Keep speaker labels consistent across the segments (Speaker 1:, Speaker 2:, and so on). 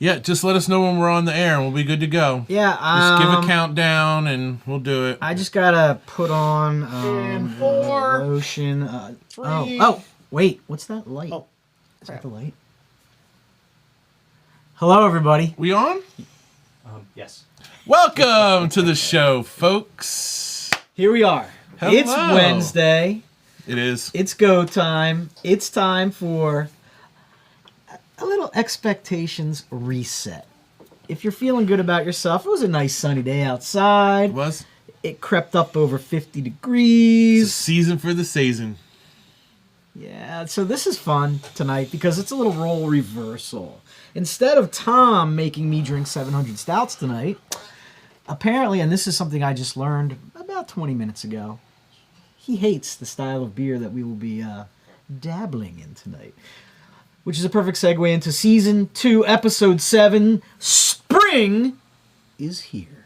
Speaker 1: Yeah, just let us know when we're on the air and we'll be good to go.
Speaker 2: Yeah.
Speaker 1: Just give a countdown and we'll do it.
Speaker 2: I just gotta put on
Speaker 3: And 4,
Speaker 2: lotion.
Speaker 3: 3.
Speaker 2: Oh, wait. What's that light?
Speaker 3: Oh,
Speaker 2: Is that the light? Hello, everybody.
Speaker 1: We on?
Speaker 3: Yes.
Speaker 1: Welcome to the show, folks.
Speaker 2: Here we are.
Speaker 1: Hello.
Speaker 2: It's Wednesday.
Speaker 1: It is.
Speaker 2: It's go time. It's time for a little expectations reset. If you're feeling good about yourself, it was a nice sunny day outside.
Speaker 1: It was.
Speaker 2: It crept up over 50
Speaker 1: It's a
Speaker 2: degrees.
Speaker 1: season for the season.
Speaker 2: Yeah, so this is fun tonight because it's a little role reversal. Instead of Tom making me drink 700 stouts tonight, apparently, and this is something I just learned about 20 minutes ago, he hates the style of beer that we will be dabbling in tonight. Which is a perfect segue into Season 2, Episode 7, Spring is Here.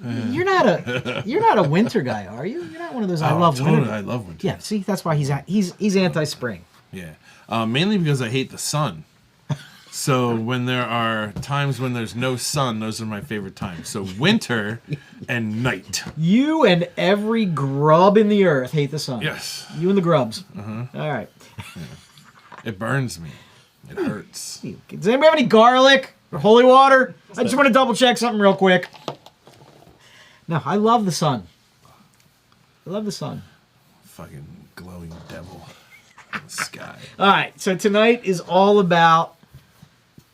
Speaker 2: You're not a winter guy, are you? You're not one of those I love
Speaker 1: totally,
Speaker 2: winter.
Speaker 1: I love winter.
Speaker 2: Yeah, see, that's why he's anti-spring.
Speaker 1: Yeah. Mainly because I hate the sun. So when there are times when there's no sun, those are my favorite times. So winter and night.
Speaker 2: You and every grub in the earth hate the sun.
Speaker 1: Yes.
Speaker 2: You and the grubs.
Speaker 1: Uh-huh.
Speaker 2: All right.
Speaker 1: It burns me. It hurts.
Speaker 2: Does anybody have any garlic or holy water? I just want to double check something real quick. No, I love the sun. I love the sun.
Speaker 1: Fucking glowing devil in the sky.
Speaker 2: All right, so tonight is all about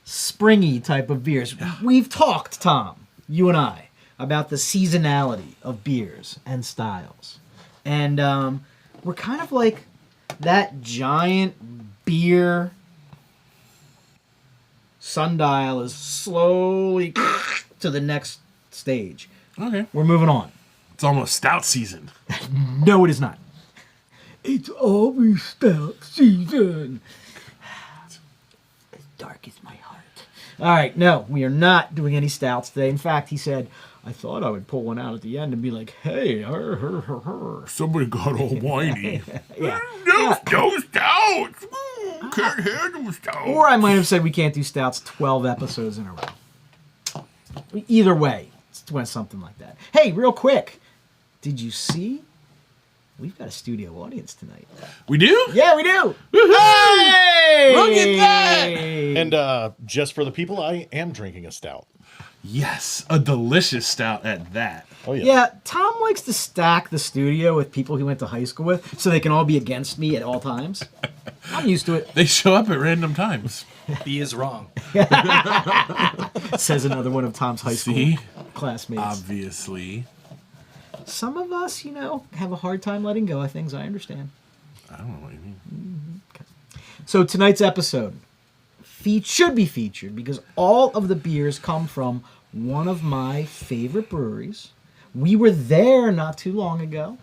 Speaker 2: springy type of beers. We've talked, Tom, you and I, about the seasonality of beers and styles. And we're kind of like that giant beer sundial is slowly to the next stage.
Speaker 1: Okay.
Speaker 2: We're moving on.
Speaker 1: It's almost stout season.
Speaker 2: No, it is not. It's always stout season. As dark as my heart. All right, no, we are not doing any stouts today. In fact, he said, I thought I would pull one out at the end and be like, hey,
Speaker 1: Somebody got all whiny.
Speaker 2: Yeah.
Speaker 1: No stouts. Can't handle stouts.
Speaker 2: Or I might have said we can't do stouts 12 episodes in a row. Either way, it's something like that. Hey, real quick, did you see? We've got a studio audience tonight.
Speaker 1: We do?
Speaker 2: Yeah, we do.
Speaker 1: Woohoo!
Speaker 2: Hey!
Speaker 1: Look at that!
Speaker 3: And just for the people, I am drinking a stout.
Speaker 1: Yes, a delicious stout at that.
Speaker 3: Oh, yeah.
Speaker 2: Yeah, Tom likes to stack the studio with people he went to high school with so they can all be against me at all times. I'm used to it.
Speaker 1: They show up at random times.
Speaker 4: He is wrong.
Speaker 2: Says another one of Tom's high school
Speaker 1: See?
Speaker 2: classmates.
Speaker 1: Obviously.
Speaker 2: Some of us, have a hard time letting go of things. I understand.
Speaker 1: I don't know what you mean.
Speaker 2: So tonight's episode should be featured because all of the beers come from one of my favorite breweries. We were there not too long ago.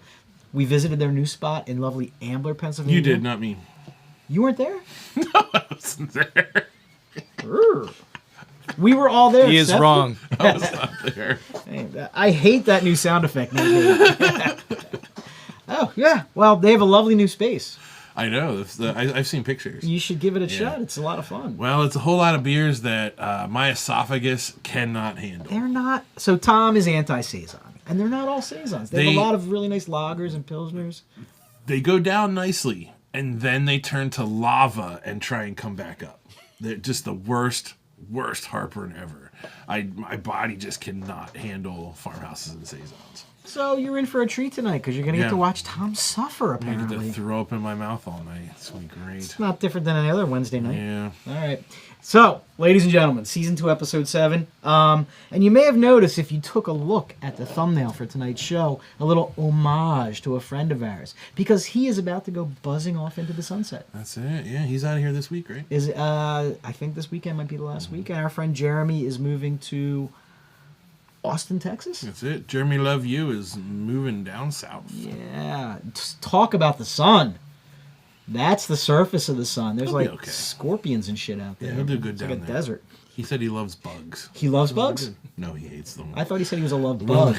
Speaker 2: We visited their new spot in lovely Ambler, Pennsylvania.
Speaker 1: You did, not me.
Speaker 2: You weren't there?
Speaker 1: No, I wasn't there.
Speaker 2: We were all there.
Speaker 4: He is
Speaker 2: except
Speaker 4: wrong.
Speaker 1: I was not there.
Speaker 2: I hate that new sound effect. Oh, yeah. Well, they have a lovely new space.
Speaker 1: I know. I've seen pictures.
Speaker 2: You should give it a shot. It's a lot of fun.
Speaker 1: Well, it's a whole lot of beers that my esophagus cannot handle.
Speaker 2: They're not... So Tom is anti-Saison. And they're not all Saisons. They have
Speaker 1: They-
Speaker 2: a lot of really nice lagers and pilsners.
Speaker 1: They go down nicely, and then they turn to lava and try and come back up. They're just the worst heartburn ever. My body just cannot handle farmhouses and Saisons.
Speaker 2: So you're in for a treat tonight because you're going to get
Speaker 1: Yeah.
Speaker 2: to watch Tom suffer,
Speaker 1: I get
Speaker 2: apparently.
Speaker 1: to throw up in my mouth all night. It's going to be great.
Speaker 2: It's not different than any other Wednesday night.
Speaker 1: Yeah.
Speaker 2: All right. So, ladies and gentlemen, Season 2, Episode 7. And you may have noticed, if you took a look at the thumbnail for tonight's show, a little homage to a friend of ours. Because he is about to go buzzing off into the sunset.
Speaker 1: That's it. Yeah, he's out of here this week, right?
Speaker 2: I think this weekend might be the last week. And our friend Jeremy is moving to Austin, Texas.
Speaker 1: That's it. Jeremy Love You is moving down south.
Speaker 2: Yeah. Just talk about the sun. That's the surface of the sun. There's
Speaker 1: He'll be
Speaker 2: like
Speaker 1: okay.
Speaker 2: scorpions and shit out there.
Speaker 1: Yeah, he'll do good
Speaker 2: it's
Speaker 1: down
Speaker 2: like a
Speaker 1: there.
Speaker 2: desert.
Speaker 1: He said he loves bugs.
Speaker 2: He loves bugs?
Speaker 1: No, he hates them.
Speaker 2: I thought he said he was a love bug.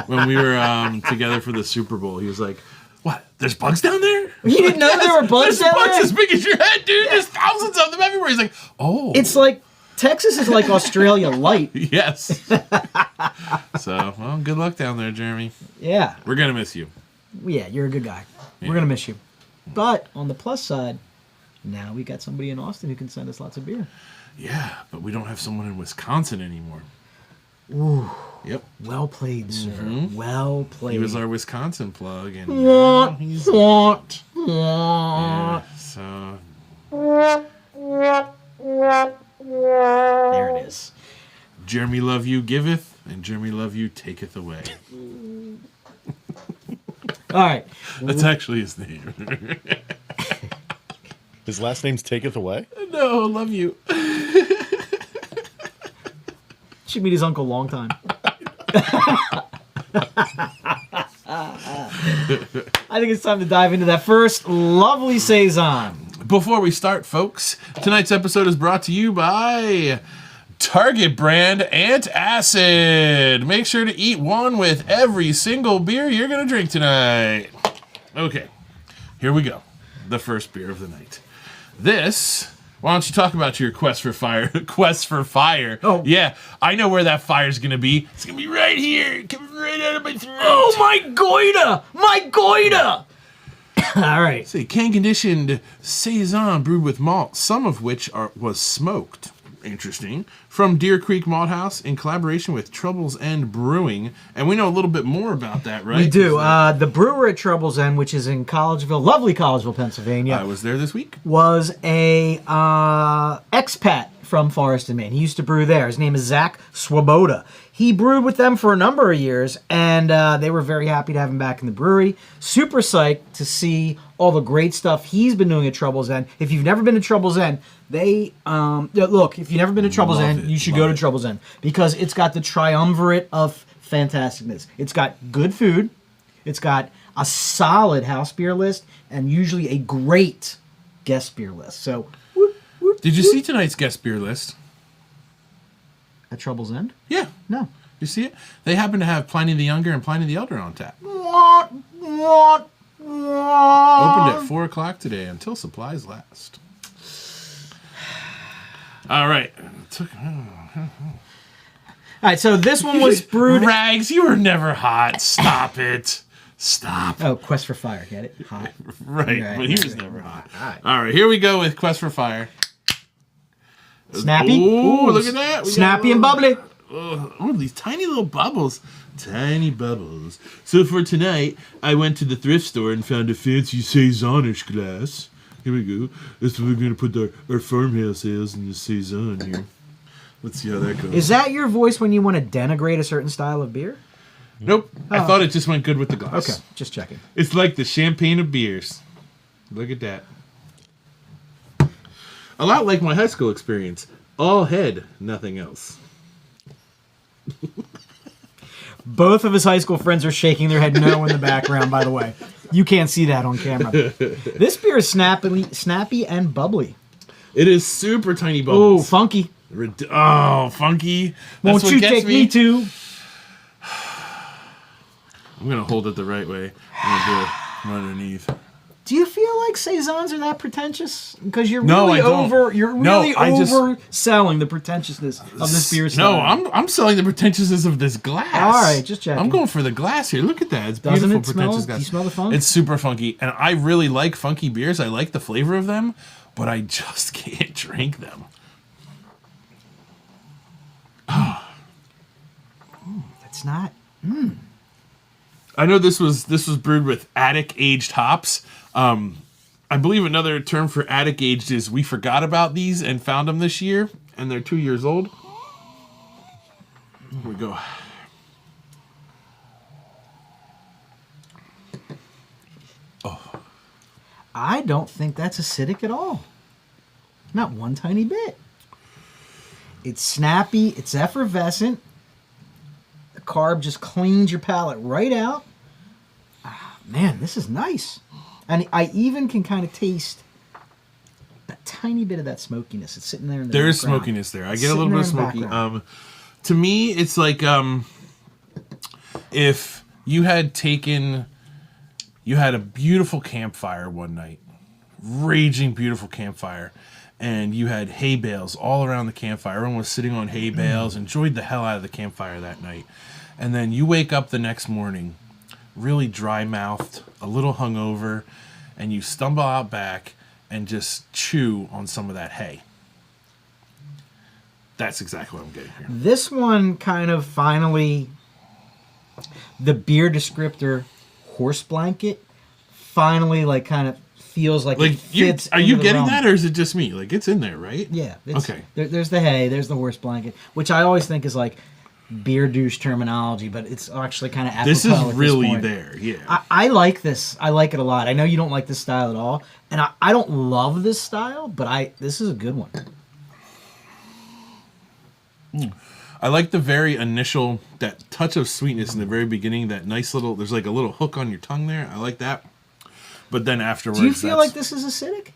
Speaker 1: When we were together for the Super Bowl, he was like, "What? There's bugs down there?"
Speaker 2: You didn't know there were bugs
Speaker 1: There's
Speaker 2: down
Speaker 1: bugs
Speaker 2: there?
Speaker 1: as big as your head, dude. There's thousands of them everywhere. He's like, oh.
Speaker 2: It's like Texas is like Australia light.
Speaker 1: Yes. So, well, good luck down there, Jeremy.
Speaker 2: Yeah.
Speaker 1: We're going to miss you.
Speaker 2: Yeah, you're a good guy.
Speaker 1: Yeah.
Speaker 2: We're going to miss you. But on the plus side, now we got somebody in Austin who can send us lots of beer.
Speaker 1: Yeah, but we don't have someone in Wisconsin anymore.
Speaker 2: Ooh.
Speaker 1: Yep.
Speaker 2: Well played, sir. Well played.
Speaker 1: He was our Wisconsin plug. And
Speaker 2: What? What?
Speaker 1: yeah, so,
Speaker 2: There it is.
Speaker 1: Jeremy love you giveth, and Jeremy love you taketh away.
Speaker 2: All right.
Speaker 1: That's actually his name.
Speaker 3: His last name's Taketh Away?
Speaker 1: No, love you.
Speaker 2: Should meet his uncle long time. I think it's time to dive into that first lovely Saison.
Speaker 1: Before we start, folks, tonight's episode is brought to you by Target brand Antacid. Make sure to eat one with every single beer you're going to drink tonight. Okay, here we go. The first beer of the night. This, why don't you talk about your quest for fire? Quest for fire.
Speaker 2: Oh.
Speaker 1: Yeah, I know where that fire's going to be. It's going to be right here, coming right out of my throat.
Speaker 2: Oh, my goiter! My goiter! All right.
Speaker 1: It's a can-conditioned Saison brewed with malt, some of which was smoked. Interesting. From Deer Creek Malt House in collaboration with Trouble's End Brewing. And we know a little bit more about that, right?
Speaker 2: We do. The brewer at Trouble's End, which is in Collegeville, lovely Collegeville, Pennsylvania,
Speaker 1: I was there this week.
Speaker 2: was a expat from Forest and Maine. He used to brew there. His name is Zach Swoboda. He brewed with them for a number of years, and they were very happy to have him back in the brewery. Super psyched to see all the great stuff he's been doing at Trouble's End. If you've never been to Trouble's End, look, if you've never been to Trouble's
Speaker 1: Love
Speaker 2: End,
Speaker 1: it,
Speaker 2: you should
Speaker 1: love
Speaker 2: go to
Speaker 1: it.
Speaker 2: Trouble's End because it's got the triumvirate of fantasticness. It's got good food, it's got a solid house beer list, and usually a great guest beer list. So,
Speaker 1: Did you see tonight's guest beer list?
Speaker 2: at Trouble's End?
Speaker 1: Yeah.
Speaker 2: No.
Speaker 1: You see it? They happen to have Pliny the Younger and Pliny the Elder on tap.
Speaker 2: What?
Speaker 1: Opened at 4 o'clock today until supplies last. All right.
Speaker 2: All right, so this one was brewed.
Speaker 1: Rags, you were never hot. Stop it. Stop.
Speaker 2: Oh, Quest for Fire, get it? Hot.
Speaker 1: Right,
Speaker 2: Right,
Speaker 1: but he
Speaker 2: right,
Speaker 1: was
Speaker 2: right.
Speaker 1: never hot.
Speaker 2: All right.
Speaker 1: All right, here we go with Quest for Fire.
Speaker 2: Snappy.
Speaker 1: Ooh, look at that. We got
Speaker 2: Snappy
Speaker 1: a
Speaker 2: and
Speaker 1: little-
Speaker 2: bubbly.
Speaker 1: Oh, these tiny little bubbles. Tiny bubbles. So for tonight, I went to the thrift store and found a fancy Saison-ish glass. Here we go. That's what we're going to put our farmhouse ales in the Saison here. Let's see how that goes.
Speaker 2: Is that your voice when you want to denigrate a certain style of beer?
Speaker 1: Nope. I thought it just went good with the glass.
Speaker 2: Okay, just checking.
Speaker 1: It's like the champagne of beers. Look at that. A lot like my high school experience. All head, nothing else.
Speaker 2: Both of his high school friends are shaking their head no in the background, by the way. You can't see that on camera. This beer is snappy and bubbly.
Speaker 1: It is super tiny
Speaker 2: Oh,
Speaker 1: bubbles.
Speaker 2: funky.
Speaker 1: Oh, funky. That's
Speaker 2: Won't
Speaker 1: what
Speaker 2: you
Speaker 1: gets
Speaker 2: take me to?
Speaker 1: I'm going to hold it the right way. I'm going to do it from underneath.
Speaker 2: Do you feel like Saisons are that pretentious? Because you're
Speaker 1: No,
Speaker 2: really
Speaker 1: I don't.
Speaker 2: overselling the pretentiousness of this beer style.
Speaker 1: No, I'm selling the pretentiousness of this glass.
Speaker 2: All right, just checking.
Speaker 1: I'm going for the glass here. Look at that. It's
Speaker 2: Doesn't
Speaker 1: beautiful
Speaker 2: it smell?
Speaker 1: pretentious
Speaker 2: Do
Speaker 1: glass.
Speaker 2: you smell the funk?
Speaker 1: It's super funky. And I really like funky beers. I like the flavor of them, but I just can't drink them.
Speaker 2: That's not.
Speaker 1: I know this was brewed with attic aged hops. I believe another term for attic aged is we forgot about these and found them this year, and they're 2 years old. Here we go.
Speaker 2: I don't think that's acidic at all. Not one tiny bit. It's snappy. It's effervescent. The carb just cleans your palate right out. Ah, man, this is nice. And I even can kind of taste a tiny bit of that smokiness. It's sitting there in the
Speaker 1: There is
Speaker 2: background.
Speaker 1: smokiness there. I get a
Speaker 2: Sitting
Speaker 1: little bit of
Speaker 2: there in the
Speaker 1: smoky.
Speaker 2: background.
Speaker 1: To me, it's like if you had taken, You had a beautiful campfire one night, raging beautiful campfire, and you had hay bales all around the campfire. Everyone was sitting on hay bales, enjoyed the hell out of the campfire that night. And then you wake up the next morning, really dry-mouthed, a little hungover, and you stumble out back and just chew on some of that hay. That's exactly what I'm getting here.
Speaker 2: This one kind of finally, the beer descriptor horse blanket finally like kind of feels like it fits.
Speaker 1: Are you getting that, or is it just me? Like, it's in there, right?
Speaker 2: Yeah.
Speaker 1: Okay.
Speaker 2: There's the hay, there's the horse blanket, which I always think is like beer douche terminology, but it's actually kind of apropos.
Speaker 1: This is
Speaker 2: at
Speaker 1: really
Speaker 2: this point.
Speaker 1: there, yeah.
Speaker 2: I like this. I like it a lot. I know you don't like this style at all, and I don't love this style, but this is a good one.
Speaker 1: I like the very initial, that touch of sweetness in the very beginning, that nice little, there's like a little hook on your tongue there. I like that. But then afterwards,
Speaker 2: do you feel like this is acidic?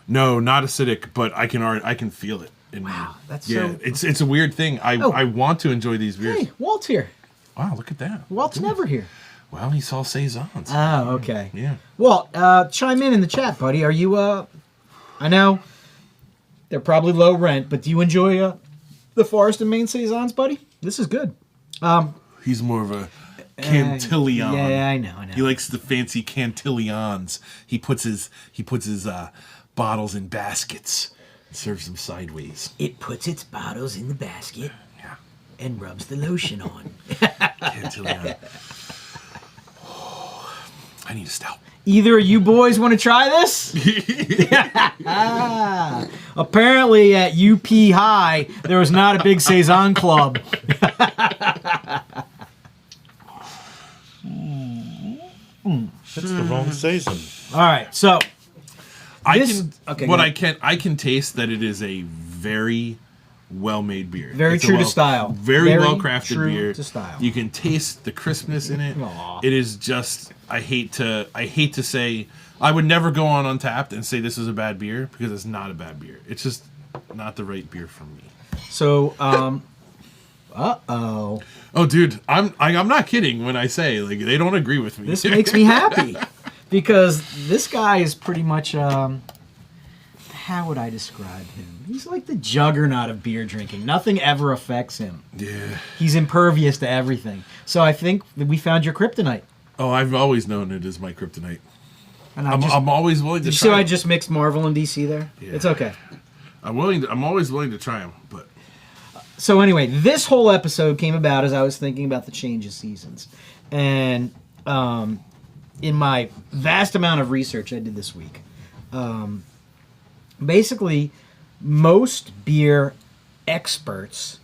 Speaker 1: No, not acidic, but I can feel it.
Speaker 2: Wow, that's
Speaker 1: yeah.
Speaker 2: so...
Speaker 1: It's a weird thing. I want to enjoy these beers.
Speaker 2: Hey, Walt's here.
Speaker 1: Wow, look at that.
Speaker 2: Walt's never here.
Speaker 1: Well, he saw saisons.
Speaker 2: Oh, okay.
Speaker 1: Yeah.
Speaker 2: Walt, chime in the chat, buddy. Are you? I know they're probably low rent, but do you enjoy the Forest and Maine saisons, buddy? This is good.
Speaker 1: He's more of a Cantillon.
Speaker 2: Yeah, I know.
Speaker 1: He likes the fancy Cantillons. He puts his bottles in baskets and serves them sideways.
Speaker 2: It puts its bottles in the basket.
Speaker 1: Yeah.
Speaker 2: And rubs the lotion on.
Speaker 1: Cantillon. I need a stout.
Speaker 2: Either of you boys want to try this? Apparently at UP High, there was not a big Saison club.
Speaker 3: That's the wrong Saison.
Speaker 2: All right, so
Speaker 1: I can taste that it is a very well-made beer.
Speaker 2: Very
Speaker 1: It's
Speaker 2: true to style.
Speaker 1: Very well-crafted
Speaker 2: true
Speaker 1: beer.
Speaker 2: to style.
Speaker 1: You can taste the crispness in it.
Speaker 2: Aw.
Speaker 1: It is just, I hate to say, I would never go on UnTappd and say this is a bad beer, because it's not a bad beer. It's just not the right beer for me.
Speaker 2: So, uh-oh.
Speaker 1: Oh, dude, I'm not kidding when I say, like, they don't agree with me.
Speaker 2: This makes me happy, because this guy is pretty much, how would I describe him? He's like the juggernaut of beer drinking. Nothing ever affects him.
Speaker 1: Yeah.
Speaker 2: He's impervious to everything. So I think that we found your kryptonite.
Speaker 1: Oh, I've always known it is my kryptonite.
Speaker 2: And
Speaker 1: I'm always willing to
Speaker 2: Did you
Speaker 1: try
Speaker 2: see how I
Speaker 1: them.
Speaker 2: just mixed Marvel and DC there?
Speaker 1: Yeah.
Speaker 2: It's okay.
Speaker 1: I'm always willing to try them, but...
Speaker 2: So anyway, this whole episode came about as I was thinking about the change of seasons. And in my vast amount of research I did this week, basically, most beer experts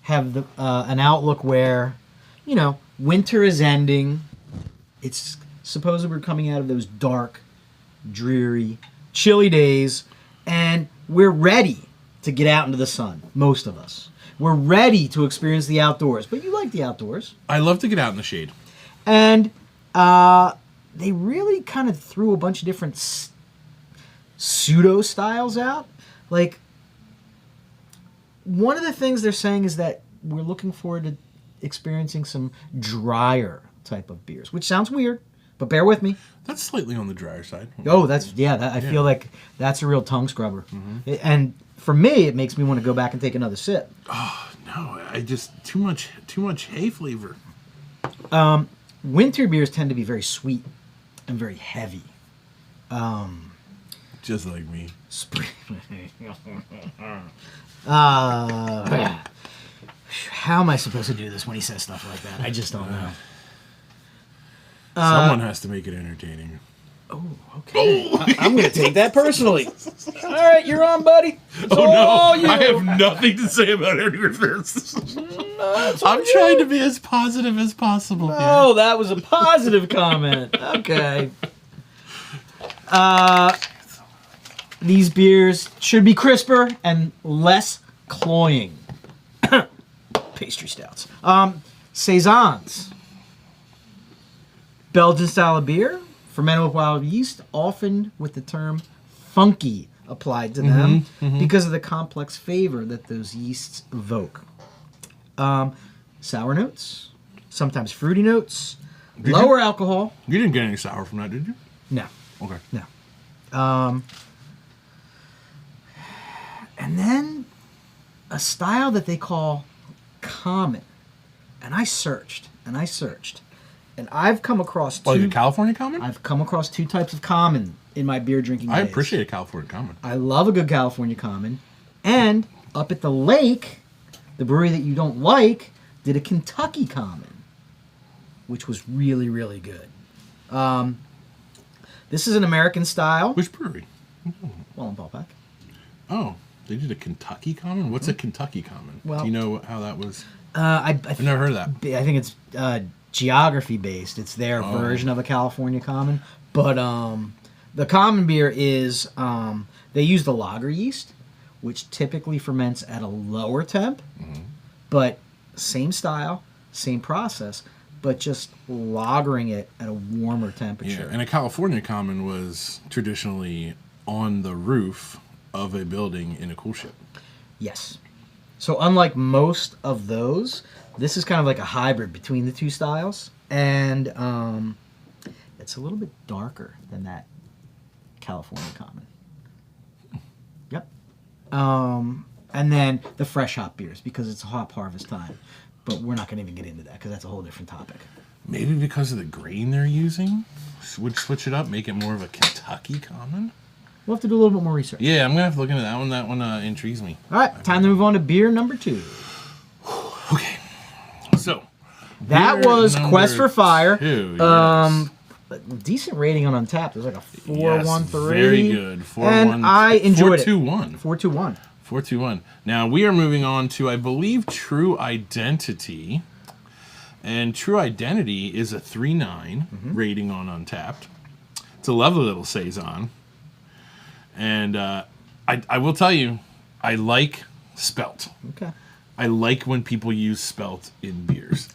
Speaker 2: have an outlook where, winter is ending. It's supposed we're coming out of those dark, dreary, chilly days, and we're ready to get out into the sun, most of us. We're ready to experience the outdoors, but you like the outdoors.
Speaker 1: I love to get out in the shade.
Speaker 2: And they really kind of threw a bunch of different pseudo styles out. Like, one of the things they're saying is that we're looking forward to experiencing some drier type of beers, which sounds weird, but bear with me.
Speaker 1: That's slightly on the drier side.
Speaker 2: Oh, I feel like that's a real tongue scrubber. Mm-hmm. And for me, it makes me want to go back and take another sip.
Speaker 1: Oh, no, I just, too much hay flavor.
Speaker 2: Winter beers tend to be very sweet and very heavy.
Speaker 1: Just like me.
Speaker 2: How am I supposed to do this when he says stuff like that? I just don't know.
Speaker 1: Someone has to make it entertaining.
Speaker 2: Oh, okay. I'm going to take that personally. All right, you're on, buddy. It's
Speaker 1: Oh,
Speaker 2: all
Speaker 1: no.
Speaker 2: you.
Speaker 1: I have nothing to say about any of this. I'm trying to be as positive as possible.
Speaker 2: Oh, that was a positive comment. Okay. These beers should be crisper and less cloying. Pastry stouts. Saisons. Belgian style of beer, fermented with wild yeast, often with the term funky applied to them because of the complex flavor that those yeasts evoke. Sour notes, sometimes fruity notes, Lower alcohol.
Speaker 1: You didn't get any sour from that, did you?
Speaker 2: No.
Speaker 1: Okay.
Speaker 2: No. And then a style that they call common. And I searched. And I've come across two.
Speaker 1: Like a California common?
Speaker 2: I've come across two types of common in my beer drinking days.
Speaker 1: I appreciate a California common.
Speaker 2: I love a good California common. And up at the lake, the brewery that you don't like did a Kentucky common, which was really, really good. This is an American style.
Speaker 1: Which brewery?
Speaker 2: Well, in Ballpark.
Speaker 1: Oh, they did a Kentucky common? What's a Kentucky common?
Speaker 2: Well,
Speaker 1: do you know how that was?
Speaker 2: I've
Speaker 1: never heard of that.
Speaker 2: I think it's geography based. It's their version of a California common. But the common beer is they use the lager yeast, which typically ferments at a lower temp, but same style, same process, but just lagering it at a warmer temperature.
Speaker 1: Yeah, and a California common was traditionally on the roof of a building in a cool ship.
Speaker 2: Yes. So unlike most of those, this is kind of like a hybrid between the two styles, and it's a little bit darker than that California common. Yep. And then the fresh hop beers, because it's hop harvest time. But we're not going to even get into that because that's a whole different topic.
Speaker 1: Maybe because of the grain they're using? Would switch it up, make it more of a Kentucky common?
Speaker 2: We'll have to do a little bit more research.
Speaker 1: Yeah, I'm going to have to look into that one. That one intrigues me.
Speaker 2: All right, time to move on to beer number 2.
Speaker 1: Okay. So,
Speaker 2: that
Speaker 1: beer
Speaker 2: was Quest for Fire.
Speaker 1: 2, yes.
Speaker 2: Decent rating on UnTappd. It was like a 4.13.
Speaker 1: Very good. 4-1.
Speaker 2: And I enjoyed
Speaker 1: 4-2-1.
Speaker 2: it. 4.21.
Speaker 1: 4-2-1. Now, we are moving on to, I believe, True Identity. And True Identity is a 3.9 rating on UnTappd. It's a lovely little Saison. And I will tell you, I like spelt.
Speaker 2: Okay.
Speaker 1: I like when people use spelt in beers.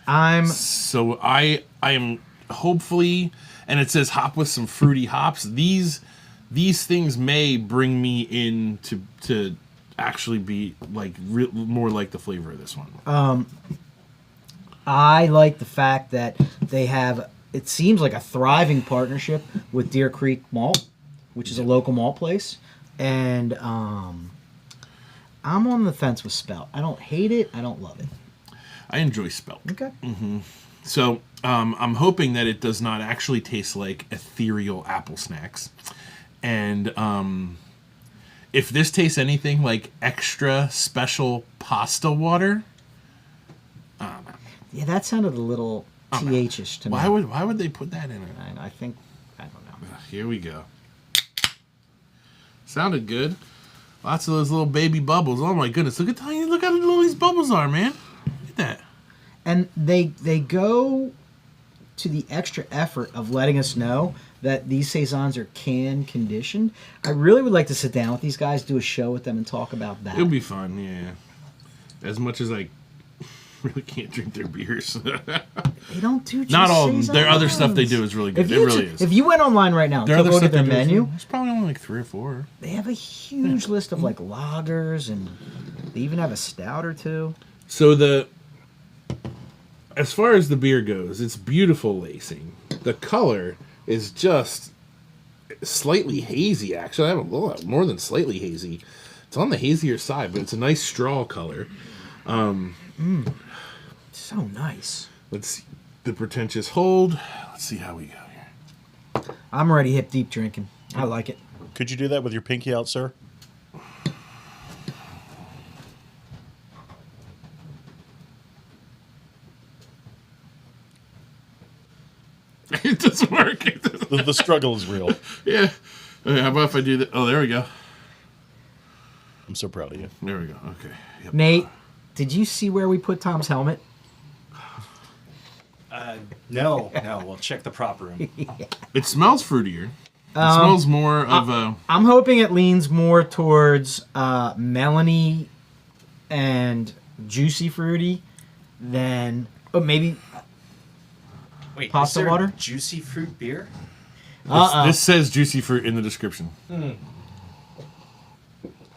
Speaker 1: So I am hopefully, and it says hop with some fruity hops. These things may bring me in to actually be like more like the flavor of this one.
Speaker 2: I like the fact that they have, it seems like a thriving partnership with Deer Creek Malt, which is a local malt place. And I'm on the fence with spelt. I don't hate it. I don't love it.
Speaker 1: I enjoy spelt.
Speaker 2: Okay.
Speaker 1: So I'm hoping that it does not actually taste like ethereal apple snacks. And if this tastes anything like extra special pasta water,
Speaker 2: yeah, that sounded a little TH-ish to me.
Speaker 1: why would they put that in it?
Speaker 2: I think, I don't know.
Speaker 1: Here we go. Sounded good. Lots of those little baby bubbles. Oh my goodness! Look how little these bubbles are, man. Look at that.
Speaker 2: And they go to the extra effort of letting us know that these Saisons are can conditioned. I really would like to sit down with these guys, do a show with them, and talk about that.
Speaker 1: It'll be fun, yeah. As much as I really can't drink their beers.
Speaker 2: They don't do just
Speaker 1: Not all of them.
Speaker 2: Saisons.
Speaker 1: Their other stuff they do is really good. It really is.
Speaker 2: If you went online right now and took a look at their menu,
Speaker 1: there's probably only like 3 or 4.
Speaker 2: they have a huge list of like lagers, and they even have a stout or two.
Speaker 1: So as far as the beer goes, it's beautiful lacing. The color is just slightly hazy, actually. I have a lot more than slightly hazy. It's on the hazier side, but it's a nice straw color.
Speaker 2: So nice.
Speaker 1: Let's see the pretentious hold. Let's see how we go here.
Speaker 2: I'm already hip deep drinking. I like it.
Speaker 3: Could you do that with your pinky out, sir?
Speaker 1: It doesn't work.
Speaker 3: The struggle is real.
Speaker 1: Yeah. Okay, how about if I do that? Oh, there we go.
Speaker 3: I'm so proud of you.
Speaker 1: There we go. Okay. Yep.
Speaker 2: Nate, did you see where we put Tom's helmet?
Speaker 4: No. We'll check the prop room.
Speaker 1: It smells fruitier. It smells more of a...
Speaker 2: I'm hoping it leans more towards melony and juicy fruity than... Oh, maybe...
Speaker 4: Wait,
Speaker 2: Pasta
Speaker 4: is there
Speaker 2: water?
Speaker 4: juicy fruit beer?
Speaker 1: This says juicy fruit in the description.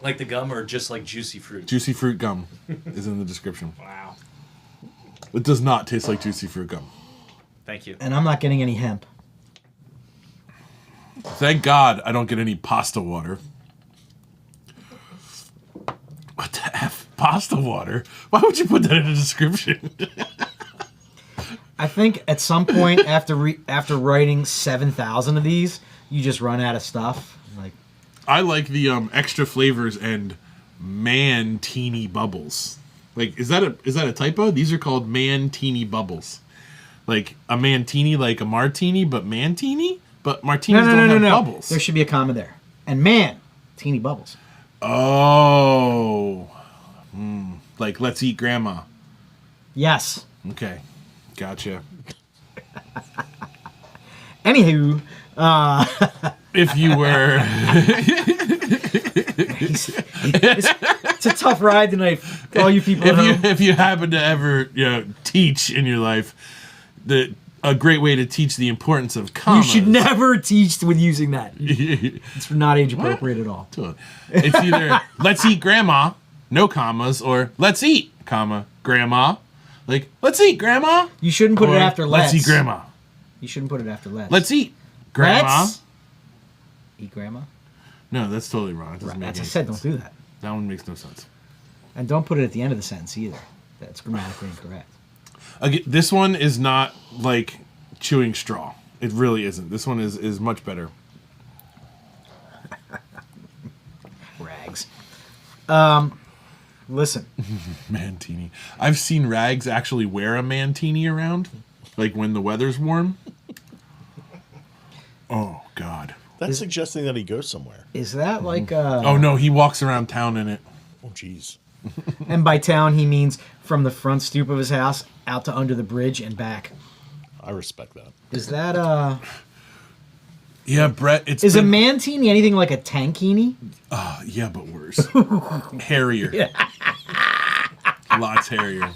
Speaker 4: Like the gum, or just like juicy fruit?
Speaker 1: Juicy fruit gum is in the description.
Speaker 4: Wow.
Speaker 1: It does not taste like juicy fruit gum.
Speaker 4: Thank you.
Speaker 2: And I'm not getting any hemp.
Speaker 1: Thank God I don't get any pasta water. What the F? Pasta water? Why would you put that in the description?
Speaker 2: I think at some point after writing 7,000 of these, you just run out of stuff. Like,
Speaker 1: I like the extra flavors and man-teeny bubbles. Like, is that a typo? These are called man-teeny bubbles. Like a mantini, like a martini, but man-teeny? But martinis don't have bubbles.
Speaker 2: There should be a comma there. And man, teeny bubbles.
Speaker 1: Oh. Like, let's eat grandma.
Speaker 2: Yes.
Speaker 1: Okay. Gotcha.
Speaker 2: Anywho,
Speaker 1: If you were...
Speaker 2: it's a tough ride tonight, all you people at home.
Speaker 1: if you happen to ever teach in your life, a great way to teach the importance of
Speaker 2: You
Speaker 1: commas.
Speaker 2: should never teach with using that. It's not age appropriate at all.
Speaker 1: It's either let's eat grandma, no commas, or let's eat, comma, grandma. Like, let's eat grandma.
Speaker 2: You shouldn't put it after let's.
Speaker 1: Let's eat grandma.
Speaker 2: You shouldn't put it after let's.
Speaker 1: Let's eat grandma.
Speaker 2: Let's eat grandma.
Speaker 1: No, that's totally wrong. It doesn't make
Speaker 2: As I
Speaker 1: any
Speaker 2: said,
Speaker 1: sense.
Speaker 2: don't do that.
Speaker 1: That one makes no sense.
Speaker 2: And don't put it at the end of the sentence either. That's grammatically incorrect.
Speaker 1: Again, this one is not like chewing straw. It really isn't. This one is much better.
Speaker 2: Rags. Listen.
Speaker 1: Mantini. I've seen Rags actually wear a mantini around, like when the weather's warm. Oh, God.
Speaker 3: That's suggesting that he goes somewhere.
Speaker 2: Is that like
Speaker 1: Oh, no, he walks around town in it.
Speaker 3: Oh, jeez.
Speaker 2: And by town he means from the front stoop of his house out to under the bridge and back.
Speaker 3: I respect that.
Speaker 2: Is that
Speaker 1: Yeah, Brett, it's
Speaker 2: is a
Speaker 1: been-
Speaker 2: mantini anything like a tankini?
Speaker 1: Yeah, but worse. Hairier. Lots hairier.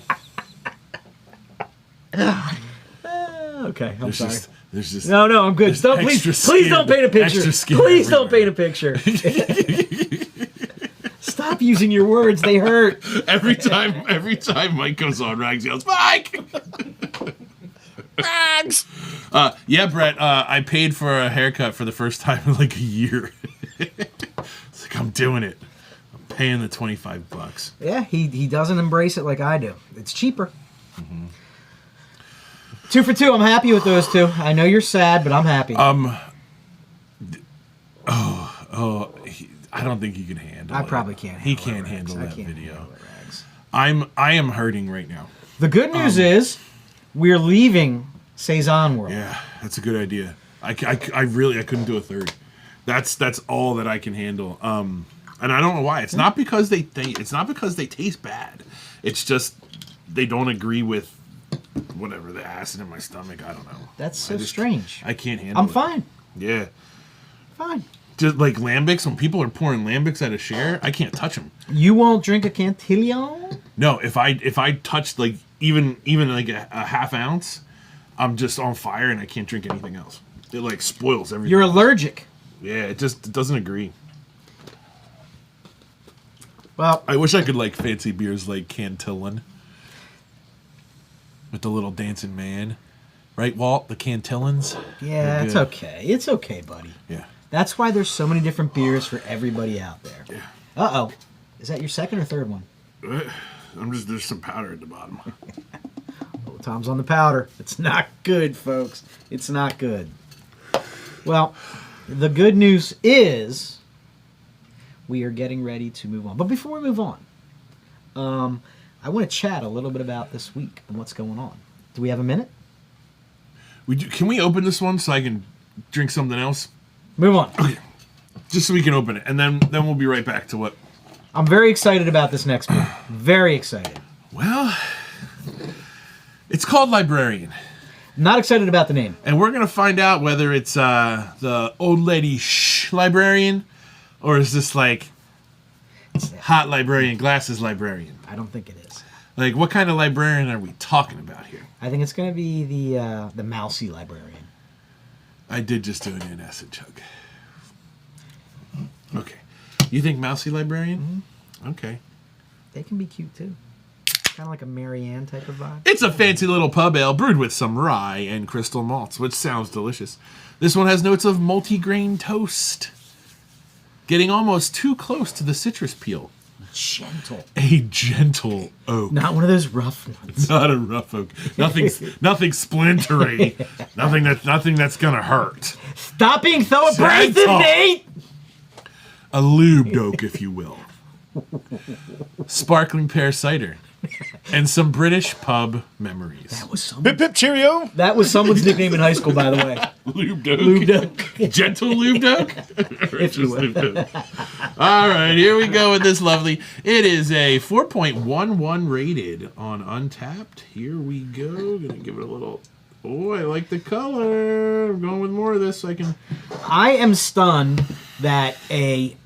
Speaker 2: Okay, I'm sorry.
Speaker 1: There's just
Speaker 2: No, I'm good.
Speaker 1: there's
Speaker 2: Don't
Speaker 1: extra
Speaker 2: please don't
Speaker 1: skin-
Speaker 2: paint a picture.
Speaker 1: extra skin
Speaker 2: Please don't paint
Speaker 1: everywhere.
Speaker 2: a picture. Stop using your words. They hurt.
Speaker 1: every time Mike goes on, Rags yells, Mike!
Speaker 3: Rags!
Speaker 1: Yeah, Brett, I paid for a haircut for the first time in like a year. It's like, I'm doing it. I'm paying the $25.
Speaker 2: Yeah, he doesn't embrace it like I do. It's cheaper. Mm-hmm. 2 for 2. I'm happy with those two. I know you're sad, but I'm happy.
Speaker 1: I don't think he can handle it.
Speaker 2: I probably can't.
Speaker 1: He
Speaker 2: handle
Speaker 1: can't
Speaker 2: it,
Speaker 1: handle
Speaker 2: Rags.
Speaker 1: that
Speaker 2: I can't
Speaker 1: video.
Speaker 2: handle it, Rags.
Speaker 1: I am hurting right now.
Speaker 2: The good news is we're leaving Saison World.
Speaker 1: Yeah, that's a good idea. I couldn't do a third. That's all that I can handle. And I don't know why. It's not because they taste bad. It's just they don't agree with whatever the acid in my stomach. I don't know.
Speaker 2: That's so strange.
Speaker 1: I can't handle
Speaker 2: I'm
Speaker 1: it.
Speaker 2: fine.
Speaker 1: Yeah.
Speaker 2: Fine.
Speaker 1: Just like lambics, when people are pouring lambics out of share, I can't touch them.
Speaker 2: You won't drink a Cantillon?
Speaker 1: No, if I touch like even like a half ounce, I'm just on fire and I can't drink anything else. It like spoils everything.
Speaker 2: You're allergic.
Speaker 1: Yeah, it doesn't agree.
Speaker 2: Well,
Speaker 1: I wish I could like fancy beers like Cantillon with the little dancing man, right, Walt? The Cantillons.
Speaker 2: yeah,
Speaker 1: They're
Speaker 2: it's
Speaker 1: good.
Speaker 2: okay. It's okay, buddy.
Speaker 1: Yeah.
Speaker 2: That's why there's so many different beers for everybody out there.
Speaker 1: Yeah.
Speaker 2: Uh-oh. Is that your second or third one?
Speaker 1: There's some powder at the bottom.
Speaker 2: Oh, Tom's on the powder. It's not good, folks. It's not good. Well, the good news is we are getting ready to move on. But before we move on, I want to chat a little bit about this week and what's going on. Do we have a minute?
Speaker 1: Can we open this one so I can drink something else?
Speaker 2: Move on.
Speaker 1: Just so we can open it, and then we'll be right back to what.
Speaker 2: I'm very excited about this next one. Very excited.
Speaker 1: Well, it's called Librarian,
Speaker 2: Not excited about the name.
Speaker 1: and we're gonna find out whether it's the old lady librarian, or is this like hot librarian, glasses librarian?
Speaker 2: I don't think it is.
Speaker 1: Like, what kind of librarian are we talking about here?
Speaker 2: I think it's going to be the mousy librarian.
Speaker 1: I did just do an acid chug. Okay. You think mousy librarian? Okay.
Speaker 2: They can be cute too. Kind of like a Marianne type of vibe.
Speaker 1: It's a fancy little pub ale brewed with some rye and crystal malts, which sounds delicious. This one has notes of multigrain toast, getting almost too close to the citrus peel.
Speaker 2: Gentle.
Speaker 1: A gentle oak.
Speaker 2: Not one of those rough ones.
Speaker 1: Not a rough oak. Nothing splintery. nothing that's gonna hurt.
Speaker 2: Stop being so abrasive,
Speaker 1: Gentle.
Speaker 2: Nate!
Speaker 1: A lubed oak, if you will. Sparkling pear cider. And some British pub memories.
Speaker 3: Pip pip cheerio.
Speaker 2: That was someone's nickname in high school, by the way.
Speaker 1: Lubed oak.
Speaker 2: Lubed oak.
Speaker 1: Gentle lubed oak?
Speaker 2: If you will.
Speaker 1: Lubed oak. All right, here we go with this lovely. It is a 4.11 rated on UnTappd. Here we go. Gonna give it a little. Oh, I like the color. I'm going with more of this so I can.
Speaker 2: I am stunned that a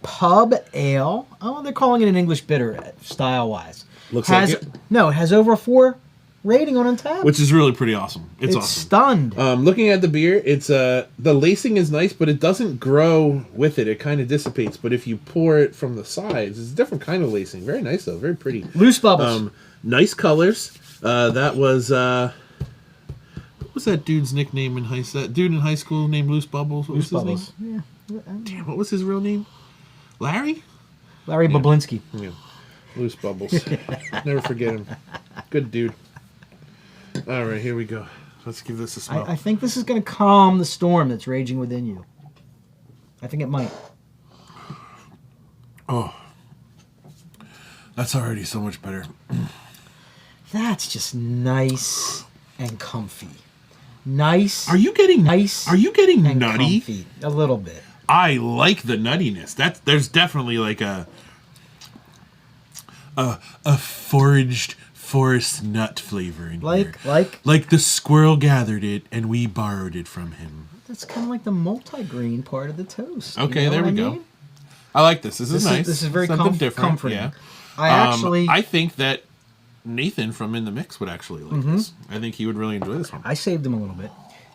Speaker 2: pub ale, they're calling it an English bitter style-wise.
Speaker 1: Looks
Speaker 2: has,
Speaker 1: like it.
Speaker 2: No, it has over a 4 rating on Untappd.
Speaker 1: Which is really pretty awesome. It's awesome.
Speaker 2: Stunned.
Speaker 1: Looking at the beer, it's the lacing is nice, but it doesn't grow with it. It kind of dissipates. But if you pour it from the sides, it's a different kind of lacing. Very nice though. Very pretty.
Speaker 2: Loose bubbles.
Speaker 1: Nice colors. That was what was that dude's nickname in high school? That dude in high school named Loose Bubbles. What
Speaker 2: Loose
Speaker 1: was his
Speaker 2: bubbles.
Speaker 1: name?
Speaker 2: Yeah.
Speaker 1: Damn, what was his real name? Larry?
Speaker 2: Larry Bablinski.
Speaker 1: Yeah. Loose Bubbles. Never forget him. Good dude. All right, here we go. Let's give this a smell.
Speaker 2: I think this is going to calm the storm that's raging within you. I think it might.
Speaker 1: Oh. That's already so much better.
Speaker 2: That's just nice and comfy. Nice.
Speaker 1: Are you getting
Speaker 2: nice?
Speaker 1: Are you getting
Speaker 2: and
Speaker 1: nutty?
Speaker 2: Comfy. A little bit.
Speaker 1: I like the nuttiness. There's definitely like a foraged forest nut flavor in here. Like the squirrel gathered it and we borrowed it from him.
Speaker 2: That's kind of like the multi-grain part of the toast.
Speaker 1: Okay,
Speaker 2: you know
Speaker 1: there we
Speaker 2: what I
Speaker 1: go.
Speaker 2: mean?
Speaker 1: I like this. This is nice.
Speaker 2: This is very
Speaker 1: something different.
Speaker 2: comforting.
Speaker 1: Yeah.
Speaker 2: I
Speaker 1: think that Nathan from In the Mix would actually like this. I think he would really enjoy this one.
Speaker 2: I saved him a little bit,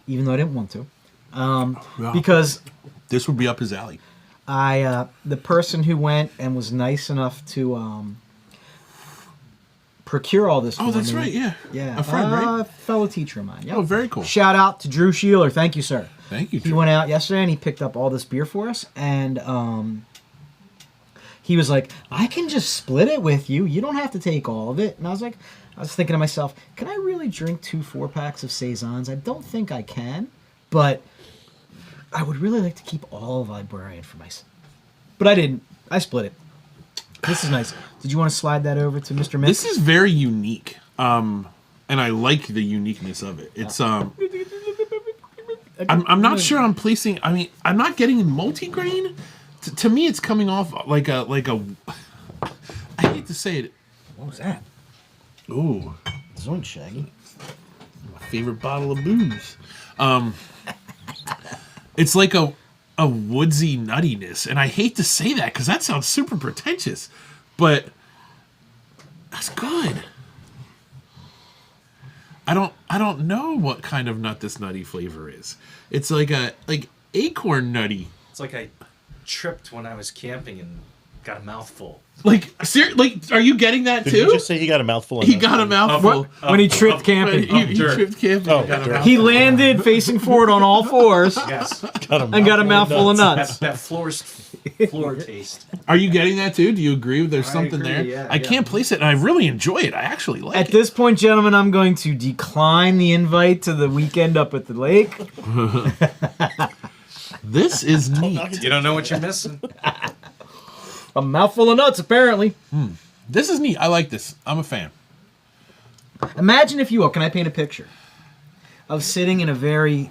Speaker 2: even though I didn't want to,
Speaker 1: Yeah.
Speaker 2: because
Speaker 1: This would be up his alley.
Speaker 2: the person who went and was nice enough to procure all this.
Speaker 1: Oh,
Speaker 2: for
Speaker 1: that's
Speaker 2: me.
Speaker 1: right. Yeah.
Speaker 2: Yeah,
Speaker 1: A friend, right?
Speaker 2: A fellow teacher of mine. Yep.
Speaker 1: Oh, very cool.
Speaker 2: Shout out to Drew Sheeler. Thank you, sir.
Speaker 1: Thank you.
Speaker 2: He
Speaker 1: Drew.
Speaker 2: went out yesterday and he picked up all this beer for us, and he was like, "I can just split it with you. You don't have to take all of it." And I was thinking to myself, can I really drink 2 4-packs of Saisons? I don't think I can, but I would really like to keep all of Librarian for myself. But I didn't. I split it. This is nice. Did you want to slide that over to Mr. Mix?
Speaker 1: This is very unique. And I like the uniqueness of it. It's I'm not sure I'm placing. I mean, I'm not getting multigrain. To me, it's coming off like a. I hate to say it.
Speaker 2: What was that?
Speaker 1: Ooh,
Speaker 2: Zoink, Shaggy.
Speaker 1: my favorite bottle of booze. It's like a woodsy nuttiness, and I hate to say that because that sounds super pretentious, but that's good. I don't know what kind of nut this nutty flavor is. It's like acorn nutty.
Speaker 4: It's like I tripped when I was camping and got a mouthful.
Speaker 1: Are you getting that
Speaker 3: Did
Speaker 1: too?
Speaker 3: you just say he got a mouthful?
Speaker 1: He got a mouthful.
Speaker 2: When he tripped camping.
Speaker 1: He tripped camping.
Speaker 3: Oh,
Speaker 1: and got a
Speaker 3: dirt.
Speaker 1: mouthful.
Speaker 2: He landed facing forward on all fours
Speaker 4: Yes.
Speaker 2: and got a mouthful of nuts.
Speaker 4: That floor taste.
Speaker 1: Are you getting that too? Do you agree? There's something
Speaker 4: agree,
Speaker 1: there.
Speaker 4: yeah,
Speaker 1: I can't place it, and I really enjoy it. I actually like
Speaker 2: At
Speaker 1: it.
Speaker 2: this point, gentlemen, I'm going to decline the invite to the weekend up at the lake.
Speaker 1: This is neat.
Speaker 4: You don't know what you're missing.
Speaker 2: A mouthful of nuts, apparently.
Speaker 1: This is neat. I like this. I'm a fan.
Speaker 2: Imagine, if you will, can I paint a picture of sitting in a very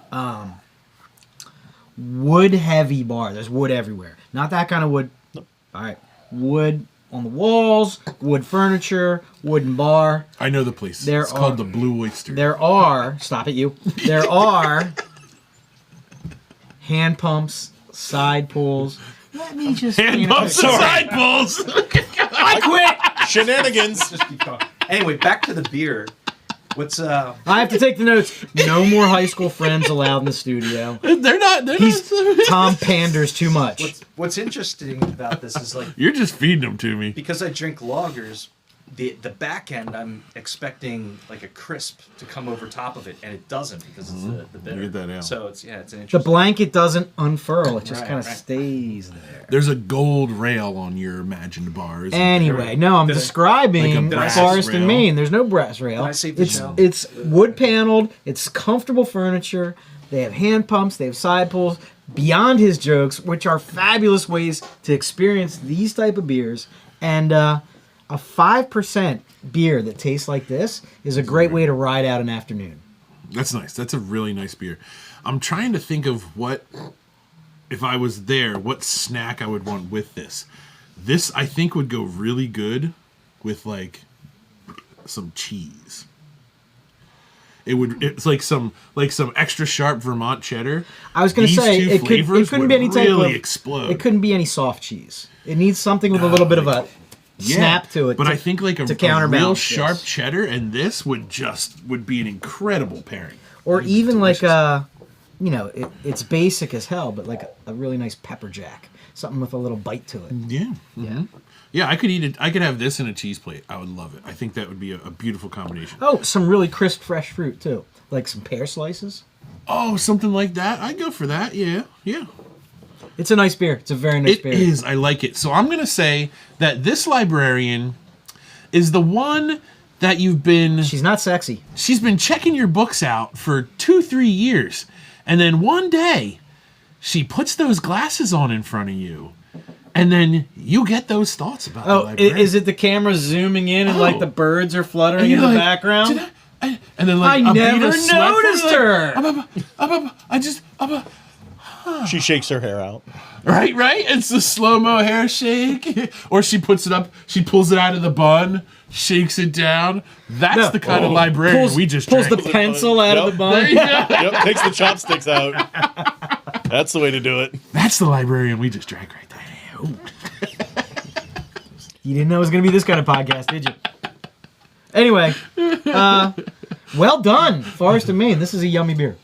Speaker 2: wood-heavy bar? There's wood everywhere. Not that kind of wood. All right. Wood on the walls, wood furniture, wooden bar.
Speaker 1: I know the place.
Speaker 2: There
Speaker 1: It's called
Speaker 2: are-
Speaker 1: the Blue Oyster.
Speaker 2: There are, stop it, you. There are hand pumps, side pulls. Let me just
Speaker 1: Hand
Speaker 2: paint a
Speaker 1: pumps and
Speaker 2: picture.
Speaker 1: side pulls.
Speaker 2: I quit.
Speaker 3: Shenanigans.
Speaker 4: Just keep going. Anyway, back to the beer. What's
Speaker 2: I have to take the notes. No more high school friends allowed in the studio.
Speaker 1: They're not.
Speaker 2: Tom panders too much.
Speaker 4: what's interesting about this is like
Speaker 1: You're just feeding them to me.
Speaker 4: because I drink lagers, the back end, I'm expecting like a crisp to come over top of it, and it doesn't because it's the bitter.
Speaker 1: Get that out.
Speaker 4: So it's an
Speaker 2: The
Speaker 4: interesting.
Speaker 2: blanket doesn't unfurl; it just
Speaker 4: Right,
Speaker 2: kind of
Speaker 4: right.
Speaker 2: stays there.
Speaker 1: There's a gold rail on your imagined bars.
Speaker 2: Anyway, no, I'm describing
Speaker 1: Like a brass
Speaker 2: Forest
Speaker 1: rail?
Speaker 2: and Maine. There's no brass rail.
Speaker 4: Did I save the show?
Speaker 2: It's wood paneled. It's comfortable furniture. They have hand pumps. They have side pulls. Beyond his jokes, which are fabulous ways to experience these type of beers, and a 5% beer that tastes like this is a great way to ride out an afternoon.
Speaker 1: That's nice. That's a really nice beer. I'm trying to think of what, if I was there, what snack I would want with this. This, I think, would go really good with, like, some cheese. It's like some extra sharp Vermont cheddar.
Speaker 2: I was going to
Speaker 1: These
Speaker 2: say
Speaker 1: two
Speaker 2: it
Speaker 1: flavors
Speaker 2: couldn't
Speaker 1: would
Speaker 2: be any type
Speaker 1: really
Speaker 2: of
Speaker 1: explode.
Speaker 2: It couldn't be any soft cheese. It needs something with a little bit of a snap to it.
Speaker 1: But I think like a real
Speaker 2: counterbalance
Speaker 1: sharp
Speaker 2: this.
Speaker 1: cheddar and this would be an incredible pairing.
Speaker 2: Or even like
Speaker 1: delicious.
Speaker 2: it's basic as hell, but like a really nice pepper jack, something with a little bite to it.
Speaker 1: Yeah. Mm-hmm. Yeah, I could eat it. I could have this in a cheese plate. I would love it. I think that would be a beautiful combination.
Speaker 2: Oh, some really crisp, fresh fruit too, like some pear slices.
Speaker 1: Oh, something like that. I'd go for that. Yeah.
Speaker 2: It's a nice beer. It's a very nice
Speaker 1: It
Speaker 2: beer.
Speaker 1: is. I like it. So I'm going to say that this Librarian is the one that
Speaker 2: She's not sexy.
Speaker 1: she's been checking your books out for 2-3 years. And then one day she puts those glasses on in front of you. And then you get those thoughts about the
Speaker 2: Oh,
Speaker 1: Librarian.
Speaker 2: is it the camera zooming in and like
Speaker 1: Oh.
Speaker 2: the birds are fluttering
Speaker 1: And
Speaker 2: in
Speaker 1: you're
Speaker 2: the
Speaker 1: like,
Speaker 2: background?
Speaker 1: and then like
Speaker 2: I
Speaker 1: a bead
Speaker 2: never
Speaker 1: of sweat
Speaker 2: noticed
Speaker 1: falls,
Speaker 2: her.
Speaker 3: She shakes her hair out.
Speaker 1: Right. It's the slow-mo hair shake. Or she puts it up, she pulls it out of the bun, shakes it down. That's
Speaker 2: No.
Speaker 1: the kind of Librarian we just
Speaker 2: pulls the
Speaker 1: drank.
Speaker 2: pencil out of the
Speaker 1: There
Speaker 2: bun.
Speaker 1: you go.
Speaker 3: Yep, takes the chopsticks out. That's the way to do it.
Speaker 1: That's the Librarian we just drank right there. Ooh.
Speaker 2: You didn't know it was going to be this kind of podcast, did you? Anyway, well done, Forest and Maine. This is a yummy beer.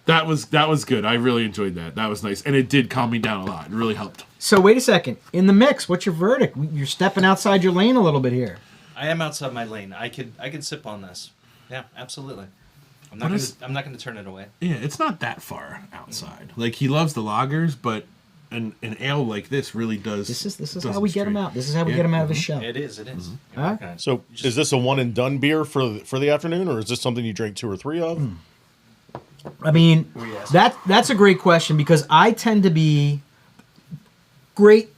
Speaker 1: That was good. I really enjoyed that. That was nice. And it did calm me down a lot. It really helped.
Speaker 2: So wait a second. In the mix, what's your verdict? You're stepping outside your lane a little bit here.
Speaker 4: I am outside my lane. I could sip on this. Yeah, absolutely. I'm not gonna turn it away.
Speaker 1: Yeah, it's not that far outside. Like, he loves the lagers, but an ale like this really does.
Speaker 2: This is
Speaker 1: does
Speaker 2: how we get him
Speaker 1: straight.
Speaker 2: out. This is how we
Speaker 1: Yeah.
Speaker 2: get him out of his shell.
Speaker 4: It is.
Speaker 2: All right.
Speaker 4: Okay.
Speaker 3: So, is this a one and done beer for the afternoon, or is this something you drink 2 or 3 of?
Speaker 2: I mean, that's a great question because I tend to be great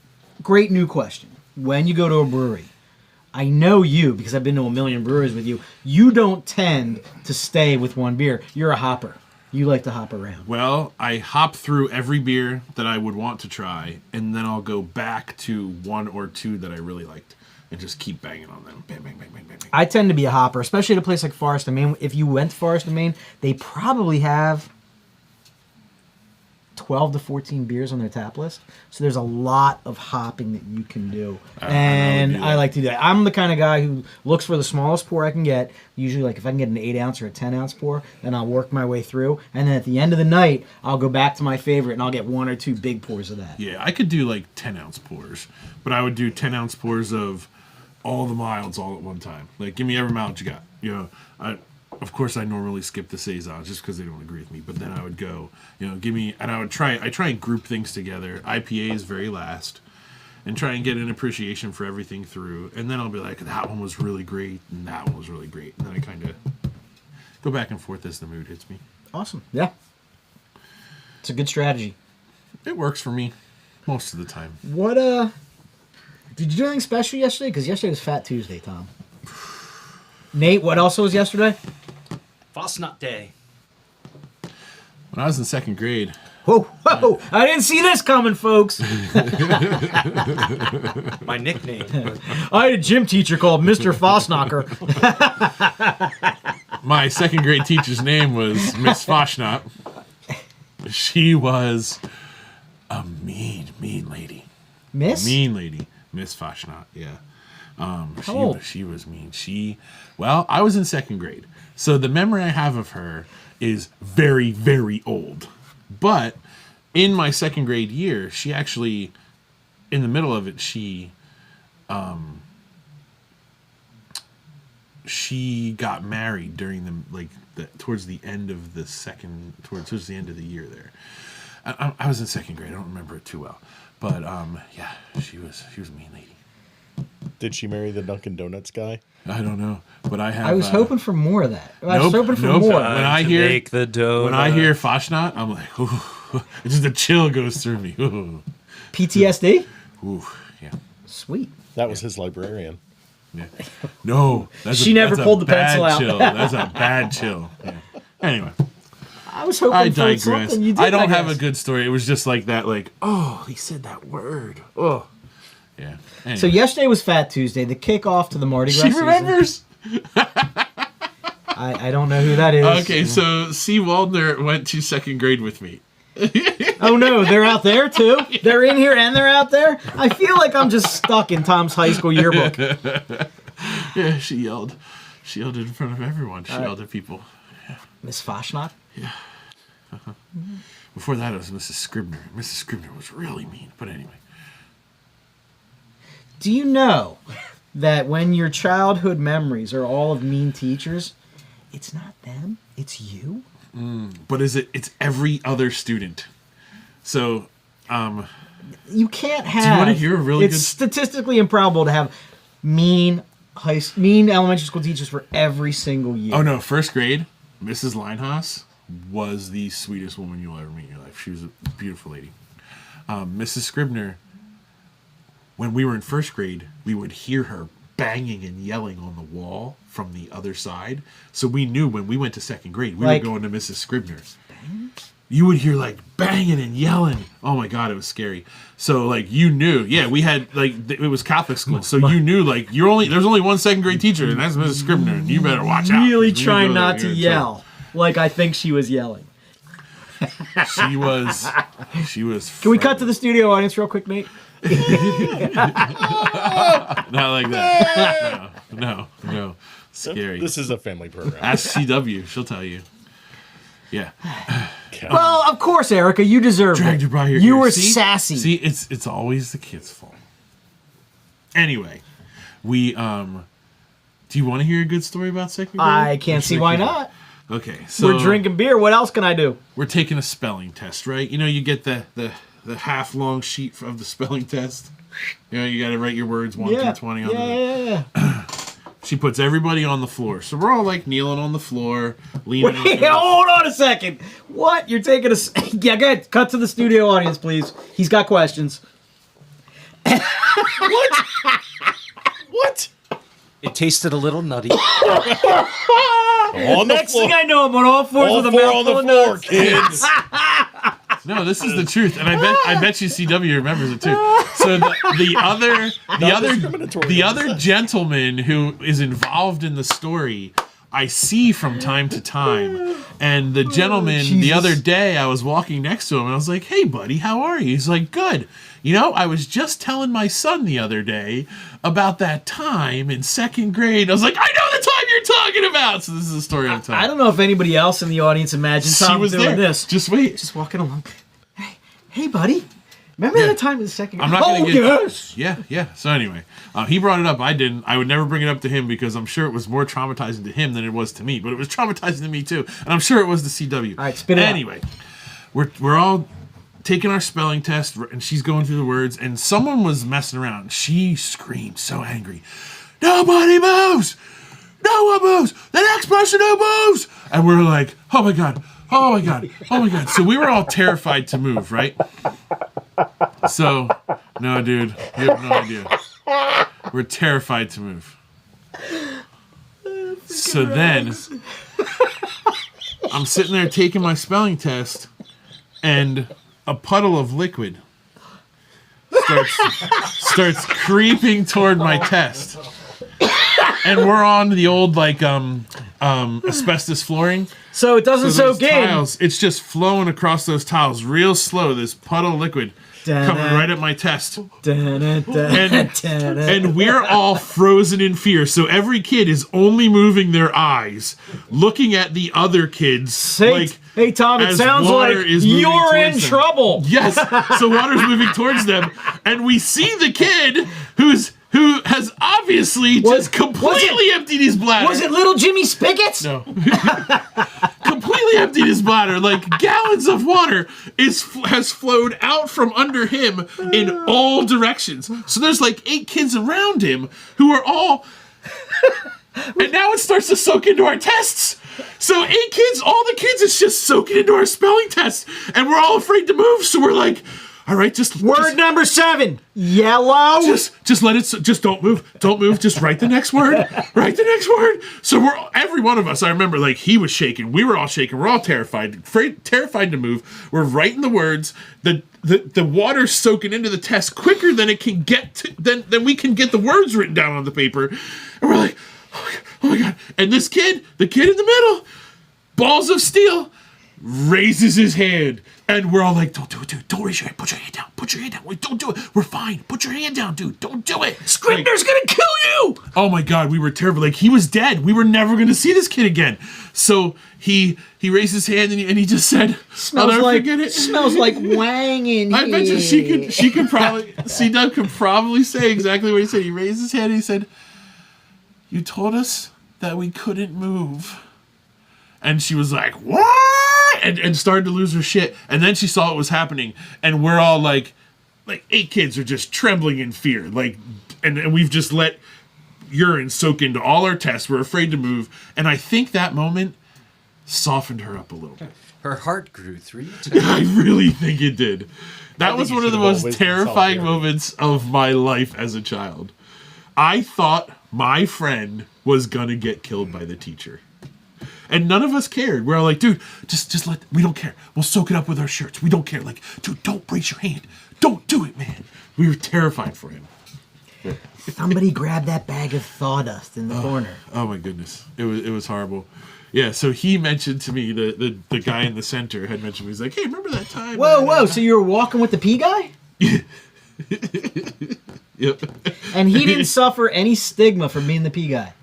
Speaker 2: new question. When you go to a brewery, I know you because I've been to a million breweries with you. You don't tend to stay with one beer. You're a hopper. You like to hop around.
Speaker 1: Well, I hop through every beer that I would want to try, and then I'll go back to 1 or 2 that I really liked and just keep banging on them. Bang, bang, bang, bang, bang, bang.
Speaker 2: I tend to be a hopper, especially at a place like Forest and Maine. If you went to Forest and Maine, they probably have 12 to 14 beers on their tap list. So there's a lot of hopping that you can do. And I like to do that. I'm the kind of guy who looks for the smallest pour I can get. Usually, like if I can get an 8 ounce or a 10 ounce pour, then I'll work my way through. And then at the end of the night, I'll go back to my favorite and I'll get 1 or 2 big pours of that.
Speaker 1: Yeah, I could do like 10-ounce pours, but I would do 10-ounce pours of all the milds all at one time. Like, give me every mild you got. Of course, I normally skip the saison just because they don't agree with me. But then I would go, give me, and I try and group things together. IPAs very last, and try and get an appreciation for everything through. And then I'll be like, that one was really great, and that one was really great. And then I kind of go back and forth as the mood hits me.
Speaker 2: Awesome. Yeah. It's a good strategy.
Speaker 1: It works for me most of the time.
Speaker 2: What, did you do anything special yesterday? Because yesterday was Fat Tuesday, Tom. Nate, what else was yesterday?
Speaker 4: Fosnut Day.
Speaker 1: When I was in 2nd grade,
Speaker 2: Whoa, I didn't see this coming, folks.
Speaker 4: My nickname.
Speaker 2: I had a gym teacher called Mr. Fossknocker.
Speaker 1: my 2nd grade teacher's name was Miss Foshnot. She was a mean lady.
Speaker 2: Miss?
Speaker 1: Mean lady. Miss Foshnot, yeah.
Speaker 2: old?
Speaker 1: She was mean. I was in 2nd grade. So the memory I have of her is very, very old. But in my 2nd grade year, she actually, in the middle of it, she she got married during towards the end of the towards the end of the year there. I was in second grade. I don't remember it too well, but yeah, she was a mean lady.
Speaker 3: Did she marry the Dunkin' Donuts guy?
Speaker 1: I don't know, but I
Speaker 2: was hoping for more of that. I was
Speaker 1: Nope,
Speaker 2: hoping for
Speaker 1: nope.
Speaker 2: more.
Speaker 1: When I hear
Speaker 5: make the dough,
Speaker 1: when I hear Fasnacht, I'm like, ooh, just a chill goes through me. Ooh,
Speaker 2: PTSD?
Speaker 1: ooh, yeah.
Speaker 2: Sweet.
Speaker 3: That was his librarian.
Speaker 1: Yeah. No,
Speaker 2: She never pulled the
Speaker 1: bad
Speaker 2: pencil out.
Speaker 1: Chill. That's a bad chill. Yeah. Anyway,
Speaker 2: I was hoping
Speaker 1: I
Speaker 2: for
Speaker 1: digress.
Speaker 2: something. You did,
Speaker 1: I don't have a
Speaker 2: guess.
Speaker 1: good story. It was just like that, like, oh, he said that word. Oh, yeah. Anyway.
Speaker 2: So yesterday was Fat Tuesday, the kickoff to the Mardi Gras
Speaker 1: She
Speaker 2: season.
Speaker 1: remembers.
Speaker 2: I don't know who that is.
Speaker 1: Okay, so C. Waldner went to second grade with me.
Speaker 2: Oh no, they're out there too? They're in here and they're out there? I feel like I'm just stuck in Tom's high school yearbook.
Speaker 1: Yeah, she yelled. She yelled in front of everyone. She yelled at people.
Speaker 2: Miss Fasnacht?
Speaker 1: Before that, it was Mrs. Scribner. Mrs. Scribner was really mean. But anyway.
Speaker 2: Do you know that when your childhood memories are all of mean teachers, it's not them, it's you?
Speaker 1: But it's every other student. So,
Speaker 2: You can't have.
Speaker 1: do you want to hear a really
Speaker 2: it's statistically improbable to have mean elementary school teachers for every single year.
Speaker 1: Oh no, first grade, Mrs. Linehouse was the sweetest woman you'll ever meet in your life. She was a beautiful lady. Mrs. Scribner, when we were in first grade, we would hear her banging and yelling on the wall from the other side. So we knew when we went to second grade, we were going to Mrs. Scribner. You would hear like banging and yelling. Oh my God, it was scary. So like you knew, yeah, we had it was Catholic school, so you knew like there's only one second grade teacher, and that's Mrs. Scribner, and you better watch out.
Speaker 2: Really
Speaker 1: When you
Speaker 2: trying
Speaker 1: go there,
Speaker 2: not to
Speaker 1: you're in
Speaker 2: yell. Like I think she was yelling.
Speaker 1: trouble. She was.
Speaker 2: Can we cut to the studio audience real quick, Nate?
Speaker 1: Not like that. No. Scary.
Speaker 3: This is a family program.
Speaker 1: Ask CW, she'll tell you. Yeah.
Speaker 2: Well, of course, Erica, you deserve
Speaker 1: Dragged
Speaker 2: it.
Speaker 1: you by your
Speaker 2: You
Speaker 1: ear.
Speaker 2: were
Speaker 1: See?
Speaker 2: sassy.
Speaker 1: See, it's always the kids' fault. Anyway, we do you want to hear a good story about second grade?
Speaker 2: I can't see why not.
Speaker 1: Okay, so
Speaker 2: We're drinking beer. What else can I do?
Speaker 1: we're taking a spelling test, right? You know, you get the half long sheet of the spelling test. You know, you got to write your words 1 through 20 on the.
Speaker 2: Yeah.
Speaker 1: She puts everybody on the floor, so we're all like kneeling on the floor, leaning.
Speaker 2: Wait, hold on a second. What? You're taking a... Yeah, go ahead. Cut to the studio audience, please. He's got questions.
Speaker 3: What?
Speaker 5: It tasted a little nutty.
Speaker 3: On the
Speaker 2: Next
Speaker 3: floor.
Speaker 2: thing I know, I'm on all fours
Speaker 3: All
Speaker 2: with a
Speaker 3: four on
Speaker 2: mouthful
Speaker 3: the
Speaker 2: of
Speaker 3: floor,
Speaker 2: nuts.
Speaker 3: kids.
Speaker 1: No, this is the truth, and I bet you CW remembers it too. So the other gentleman who is involved in the story, I see from time to time, and the gentleman the other day I was walking next to him, and I was like, "Hey, buddy, how are you?" He's like, "Good." You know, I was just telling my son the other day about that time in second grade. I was like, I know the time you're talking about. So this is a story I'm telling.
Speaker 2: I don't know if anybody else in the audience imagined
Speaker 1: She
Speaker 2: Tom
Speaker 1: was
Speaker 2: doing
Speaker 1: there.
Speaker 2: this.
Speaker 1: Just wait.
Speaker 2: Just walking along. Hey, buddy. Remember that time in the second grade?
Speaker 1: I'm not going to get.
Speaker 2: yes.
Speaker 1: Yeah. So anyway, he brought it up. I didn't. I would never bring it up to him because I'm sure it was more traumatizing to him than it was to me. But it was traumatizing to me too, and I'm sure it was to CW.
Speaker 2: All right, spit it out.
Speaker 1: Anyway, we're all taking our spelling test, and she's going through the words, and someone was messing around. She screamed so angry, "Nobody moves! No one moves! The next person who moves!" And we're like, "Oh my god! Oh my god! Oh my god!" So we were all terrified to move, right? So, no, dude, you have no idea. We're terrified to move. So then, I'm sitting there taking my spelling test, and a puddle of liquid starts creeping toward my test. And we're on the old asbestos flooring.
Speaker 2: So it doesn't
Speaker 1: So those
Speaker 2: soak in.
Speaker 1: tiles, it's just flowing across those tiles real slow. This puddle of liquid coming right at my test. And we're all frozen in fear. So every kid is only moving their eyes, looking at the other kids.
Speaker 2: Hey, Tom, it
Speaker 1: as
Speaker 2: sounds
Speaker 1: water
Speaker 2: like
Speaker 1: is moving
Speaker 2: you're in
Speaker 1: towards them.
Speaker 2: trouble.
Speaker 1: Yes. So water's moving towards them, and we see the kid who's who has obviously just completely emptied his bladder.
Speaker 2: Was it little Jimmy Spigots?
Speaker 1: No. Completely emptied his bladder. Like gallons of water has flowed out from under him in all directions. So there's like 8 kids around him who are all... And now it starts to soak into our tests. So 8 kids, all the kids is just soaking into our spelling tests. And we're all afraid to move. So we're like... All right,
Speaker 2: Word number 7, yellow.
Speaker 1: Just let it. Just don't move. Don't move. Just write the next word. Write the next word. So every one of us. I remember, like he was shaking. We were all shaking. We're all terrified, terrified to move. We're writing the words. The water's soaking into the test quicker than it can get to, than we can get the words written down on the paper. And we're like, oh my god. And this kid, the kid in the middle, balls of steel, raises his hand. And we're all like, don't do it, dude. Don't raise your hand. Put your hand down. Put your hand down. Wait, don't do it. We're fine. Put your hand down, dude. Don't do it.
Speaker 2: Scribner's gonna kill you.
Speaker 1: Oh my god, we were terrible. Like he was dead. We were never gonna see this kid again. So he raised his hand and he just said, "I'll never forget it."
Speaker 2: Smells like wang in here.
Speaker 1: I bet you she could probably C-Dub could probably say exactly what he said. He raised his hand and he said, "You told us that we couldn't move." And she was like, "What?" And started to lose her shit. And then she saw what was happening. And we're all like 8 kids are just trembling in fear. Like, and we've just let urine soak into all our tests. We're afraid to move. And I think that moment softened her up a little bit.
Speaker 5: Her heart grew 3 times.
Speaker 1: I really think it did. That was
Speaker 3: you
Speaker 1: one of the
Speaker 3: should have
Speaker 1: most
Speaker 3: always been
Speaker 1: terrifying
Speaker 3: solidarity.
Speaker 1: moments of my life as a child. I thought my friend was going to get killed by the teacher. And none of us cared. We're all like, dude, just let, we don't care. We'll soak it up with our shirts. We don't care. Like, dude, don't raise your hand. Don't do it, man. We were terrified for him.
Speaker 2: Somebody grabbed that bag of sawdust in the corner.
Speaker 1: Oh my goodness. It was horrible. Yeah, so he mentioned to me, the guy in the center had mentioned, he's like, hey, remember that time?
Speaker 2: Whoa, so you were walking with the pea guy?
Speaker 1: Yep.
Speaker 2: And he didn't suffer any stigma for being the pea guy.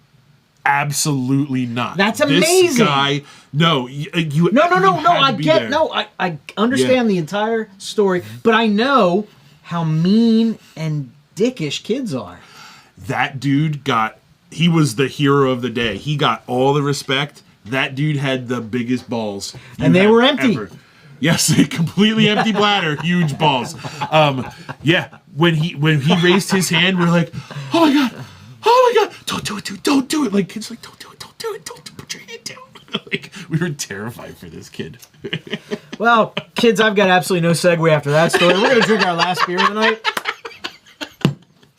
Speaker 1: Absolutely not.
Speaker 2: That's
Speaker 1: This
Speaker 2: amazing.
Speaker 1: guy, no, you
Speaker 2: No.
Speaker 1: had to be there.
Speaker 2: I understand the entire story, but I know how mean and dickish kids are.
Speaker 1: That dude he was the hero of the day. He got all the respect. That dude had the biggest balls.
Speaker 2: And they were empty.
Speaker 1: Ever. Yes, a completely empty bladder, huge balls. Yeah, when he raised his hand, we're like, oh my god, don't do it, dude, don't do it. Like kids like, don't do it, don't put your hand down. Like we were terrified for this kid.
Speaker 2: Well, kids, I've got absolutely no segue after that story. We're gonna drink our last beer of the night.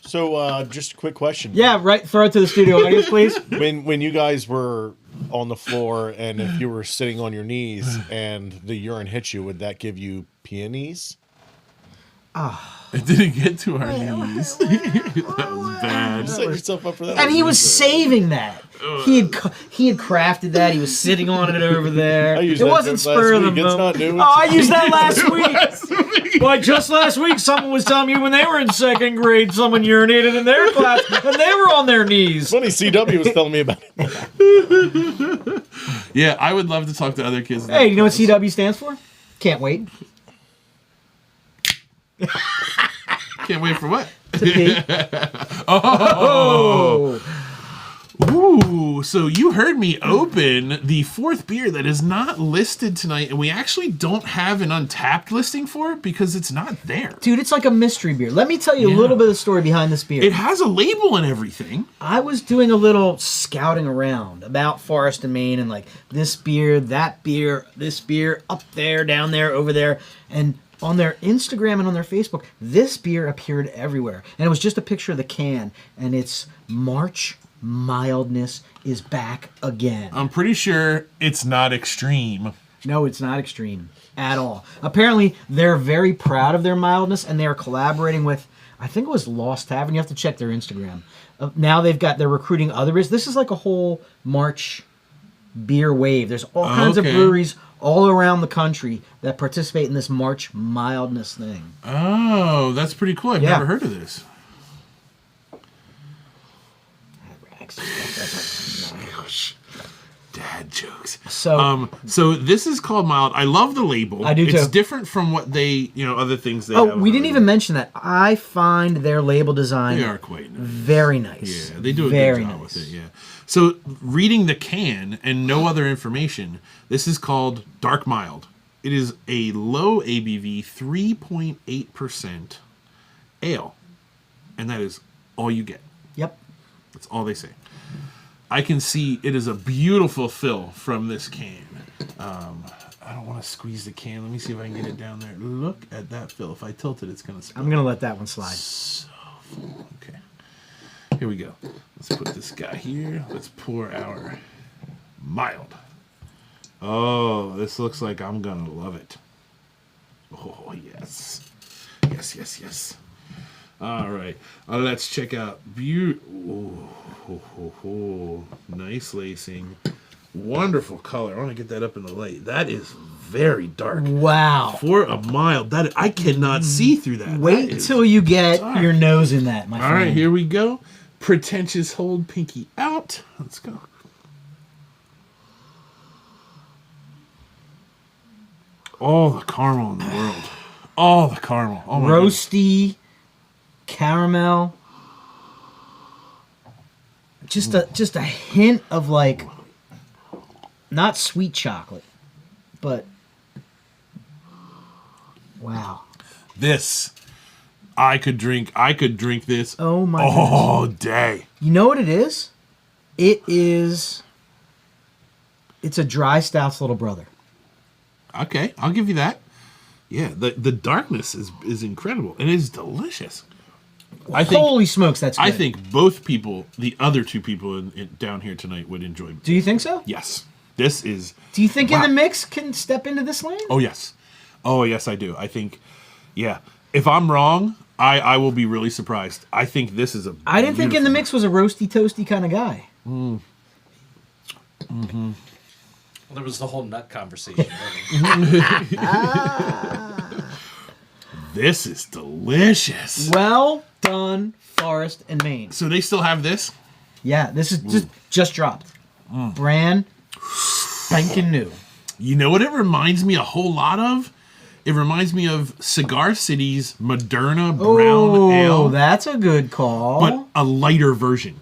Speaker 3: So, just a quick question.
Speaker 2: Yeah, right. Throw it to the studio audience, please.
Speaker 3: When you guys were on the floor and if you were sitting on your knees and the urine hit you, would that give you peonies?
Speaker 1: It didn't get to our knees. That was bad.
Speaker 3: Set yourself up for that.
Speaker 2: And he was saving that. He had crafted that. He was sitting on it over there.
Speaker 3: I used
Speaker 2: It
Speaker 3: that
Speaker 2: wasn't
Speaker 3: joke
Speaker 2: spur of
Speaker 3: last
Speaker 2: the
Speaker 3: week. It's
Speaker 2: moment.
Speaker 3: not new.
Speaker 2: Oh, I used that last week. Boy, just last week, someone was telling me when they were in second grade, someone urinated in their class, and they were on their knees.
Speaker 3: Funny, CW was telling me about it.
Speaker 1: Yeah, I would love to talk to other kids.
Speaker 2: Hey, you know what CW stands for? Can't wait.
Speaker 1: Can't wait for what?
Speaker 2: To pee.
Speaker 1: Oh. Ooh, so you heard me open the 4th beer that is not listed tonight, and we actually don't have an UnTappd listing for it because it's not there.
Speaker 2: Dude, it's like a mystery beer. Let me tell you a little bit of the story behind this beer.
Speaker 1: It has a label and everything.
Speaker 2: I was doing a little scouting around about Forest and Maine and like this beer, that beer, this beer, up there, down there, over there. And on their Instagram and on their Facebook, this beer appeared everywhere. And it was just a picture of the can. And it's March Mildness is back again.
Speaker 1: I'm pretty sure it's not extreme.
Speaker 2: No, it's not extreme at all. Apparently, they're very proud of their mildness, and they're collaborating with, I think it was Lost Tavern. You have to check their Instagram. Now they're recruiting other beers. This is like a whole March beer wave. There's all kinds of breweries all around the country that participate in this March Mildness thing.
Speaker 1: Oh, that's pretty cool. I've never heard of this. Dad jokes.
Speaker 2: So,
Speaker 1: This is called mild. I love the label.
Speaker 2: I do
Speaker 1: It's
Speaker 2: too.
Speaker 1: different from what they, other things they have.
Speaker 2: oh, we didn't even mention that. I find their label design
Speaker 1: They are quite nice.
Speaker 2: very nice.
Speaker 1: Yeah, they do a
Speaker 2: very
Speaker 1: good job
Speaker 2: nice.
Speaker 1: with it. Yeah. So reading the can and no other information, this is called Dark Mild. It is a low ABV, 3.8% ale, and that is all you get.
Speaker 2: Yep.
Speaker 1: That's all they say. I can see it is a beautiful fill from this can. I don't want to squeeze the can. Let me see if I can get it down there. Look at that fill. If I tilt it, it's going to spill.
Speaker 2: I'm going to let that one slide.
Speaker 1: So full. Okay. Here we go. Let's put this guy here. Let's pour our mild. Oh, this looks like I'm going to love it. Oh, yes. Yes. All right. Let's check out. Nice lacing. Wonderful color. I want to get that up in the light. That is very dark.
Speaker 2: Wow.
Speaker 1: For a mild, that I cannot see through that.
Speaker 2: Wait
Speaker 1: That is
Speaker 2: till you get
Speaker 1: dark.
Speaker 2: your nose in that, my
Speaker 1: All
Speaker 2: friend.
Speaker 1: right, here we go. Pretentious hold, pinky out. Let's go. All the caramel in the world. All the caramel. Oh my goodness.
Speaker 2: Roasty, caramel. Just a hint of like, not sweet chocolate, but wow.
Speaker 1: This, I could drink this
Speaker 2: Oh my
Speaker 1: all day.
Speaker 2: You know what it is? It's a dry stout's little brother.
Speaker 1: Okay, I'll give you that. Yeah, the darkness is incredible and it's delicious. I think
Speaker 2: Holy smokes, that's good.
Speaker 1: I think both people, the other two people down here tonight, would enjoy.
Speaker 2: Do you think so?
Speaker 1: Yes, this is.
Speaker 2: Do you think
Speaker 1: Wow.
Speaker 2: In the Mix can step into this lane?
Speaker 1: Oh yes, I do. I think, yeah. If I'm wrong, I will be really surprised. I think this is a.
Speaker 2: I didn't think In the
Speaker 1: beautiful-
Speaker 2: Mix was a roasty toasty kind of guy.
Speaker 4: Well, there was the whole nut conversation. wasn't there?
Speaker 1: This is delicious.
Speaker 2: Well done, Forest and Maine.
Speaker 1: So they still have this.
Speaker 2: Yeah, this is just dropped. Brand spanking new.
Speaker 1: You know what it reminds me a whole lot of? It reminds me of Cigar City's Moderna Brown Ale,
Speaker 2: Oh, that's a good call.
Speaker 1: but a lighter version.